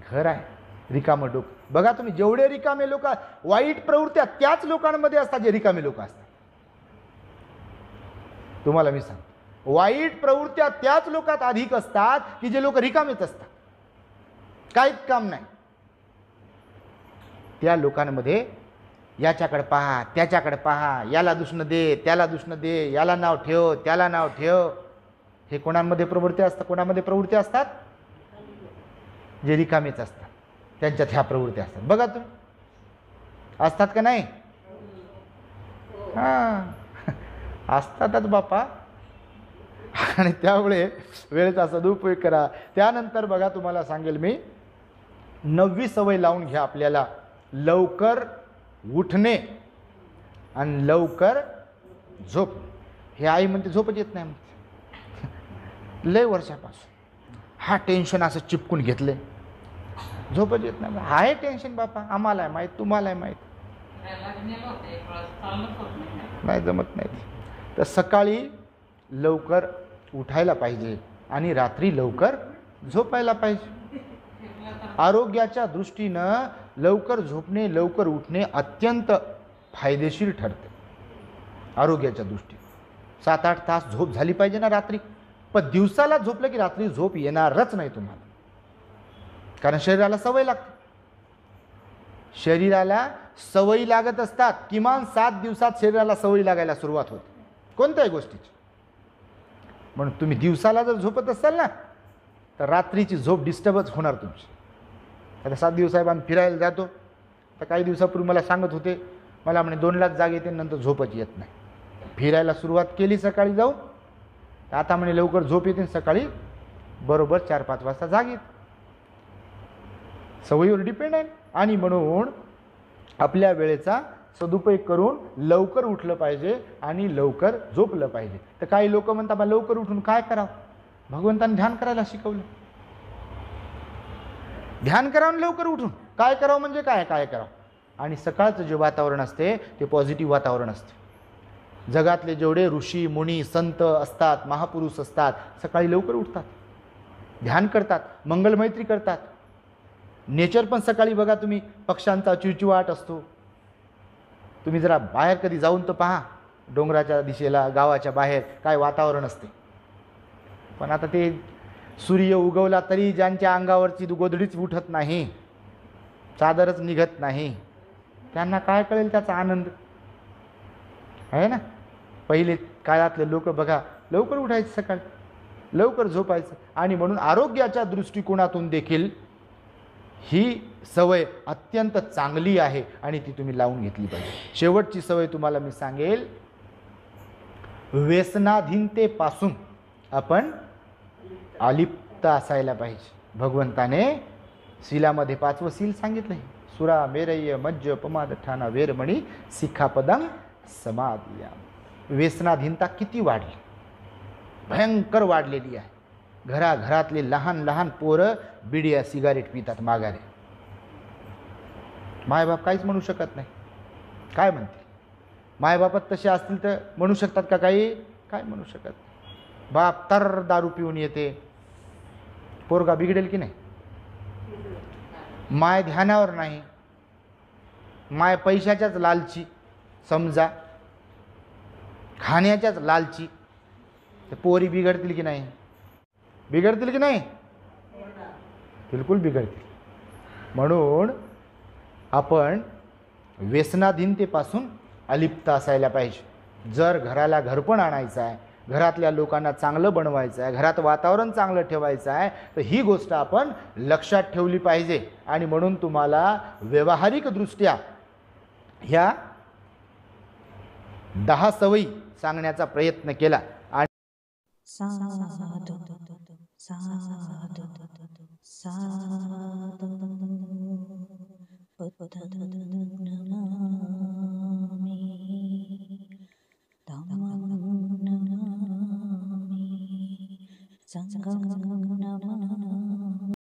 Speaker 2: घर आहे. रिकामं डोकं. बघा तुम्ही, जेवढे रिकामे लोक, वाईट प्रवृत्त्या त्याच लोकांमध्ये असतात जे रिकामे लोक असतात. तुम्हाला मी सांगतो, वाईट प्रवृत्त्या त्याच लोकात अधिक असतात की जे लोक रिकामेच असतात, काहीच काम नाही. त्या लोकांमध्ये याच्याकडे पहा, त्याच्याकडे पहा, याला दुष्ण दे, त्याला दुष्ण दे, याला नाव ठेव, त्याला नाव ठेव, हे कोणामध्ये प्रवृत्ती असतात? कोणामध्ये प्रवृत्ती असतात? जे रिकामेच असतात त्यांच्यात ह्या प्रवृत्ती असतात. बघा तुम्ही, असतात का नाही? हा, असतातच बापा. आणि त्यामुळे वेळेचा सदुपयोग करा. त्यानंतर बघा, तुम्हाला सांगेल मी, 9वी सवय लावून घ्या आपल्याला, लवकर उठणे आणि लवकर झोप. हे आई म्हणते झोपच येत नाही म्हणते, लय वर्षापासून हा टेन्शन असं चिपकून घेतले, झोपच येत नाही. आहे टेन्शन बापा, आम्हाला आहे माहीत, तुम्हाला आहे माहीत, नाही जमत नाही. तर सकाळी लवकर उठायला पाहिजे आणि रात्री लवकर झोपायला पाहिजे. आरोग्याच्या दृष्टीनं लवकर झोपणे, लवकर उठणे अत्यंत फायदेशीर ठरते. आरोग्याच्या दृष्टीने 7-8 तास झोप झाली पाहिजे ना रात्री. पण दिवसाला झोपलं की रात्री झोप येणारच नाही तुम्हाला, कारण शरीराला सवय लागते. शरीराला सवयी लागत असतात. किमान 7 दिवसात शरीराला सवयी लागायला सुरुवात होते कोणत्याही गोष्टीची. म्हणून तुम्ही दिवसाला जर झोपत असाल ना, तर रात्रीची झोप डिस्टर्बच होणार तुमची. आता 7 दिवस साहेब आम्ही फिरायला जातो, तर काही दिवसापूर्वी मला सांगत होते, मला म्हणे 2लाच जाग येते, नंतर झोपच येत नाही. फिरायला सुरुवात केली सकाळी जाऊन, तर आता म्हणे लवकर झोप येते, सकाळी बरोबर 4-5 वाजता जाग येते. सवयीवर डिपेंड आहे. आणि म्हणून आपल्या वेळेचा सदुपयोग करून लवकर उठलं पाहिजे आणि लवकर झोपलं पाहिजे. तर काही लोक म्हणतात, मला लवकर उठून काय करावं? भगवंताने ध्यान करायला शिकवलं. ध्यान करावं, लवकर उठून काय करावं म्हणजे काय करावं? आणि सकाळचं जे वातावरण असते ते पॉझिटिव्ह वातावरण असते. जगातले जेवढे ऋषी मुनी संत असतात, महापुरुष असतात, सकाळी लवकर उठतात, ध्यान करतात, मंगलमैत्री करतात. नेचर पण सकाळी बघा तुम्ही, पक्ष्यांचा चिवचिवाट असतो. तुम्ही जरा बाहेर कधी जाऊन तर पहा, डोंगराच्या दिशेला, गावाच्या बाहेर काय वातावरण असते. पण आता ते सूर्य उगवला तरी ज्यांच्या अंगावरची गोधडीच उठत नाही, चादरच निघत नाही, त्यांना काय कळेल त्याचा आनंद, आहे ना? पहिले काळातले लोक बघा, लवकर उठायचे, सकाळी लवकर झोपायचं. आणि म्हणून आरोग्याच्या दृष्टिकोनातून देखील ही सवय अत्यंत चांगली आहे आणि ती तुम्ही लावून घेतली पाहिजे. शेवटची सवय तुम्हाला मी सांगेल, व्यसनाधीनतेपासून आपण अलिप्त असायला पाहिजे. भगवंताने शिलामध्ये 5वं सील सांगितलंय, सुरा मेरय्य मज्ज पमाद ठाणा वेरमणी सिखापदं समाधिया. व्यसनाधीनता किती वाढली, भयंकर वाढलेली आहे. घराघरातले लहान लहान पोरं बिडिया सिगारेट पितात माघारे. मायबाप काहीच म्हणू शकत नाही. काय म्हणतील? मायबापात तसे असतील तर म्हणू शकतात का काही? काय म्हणू शकत. बाप तर दारू पिऊन येते, पोरगा बिघडेल की नाही? माय ध्यानावर नाही, माय पैशाच्याच लालची, समजा खाण्याच्याच लालची, तर पोरी बिघडतील की नाही? बिघडतील की नाही? बिलकुल बिघडतील. म्हणून आपण व्यसनाधीनतेपासून अलिप्त असायला पाहिजे. जर घराला घरपण आणायचं आहे, घरातल्या लोकांना चांगलं बनवायचं आहे, घरात वातावरण चांगलं ठेवायचं आहे, तर ही गोष्ट आपण लक्षात ठेवली पाहिजे. आणि म्हणून तुम्हाला व्यावहारिकदृष्ट्या ह्या 10 सवयी सांगण्याचा प्रयत्न केला. आणि
Speaker 3: साधु साधु साधु बुद्धं नमामि, धम्मं नमामि, संघं नमामि.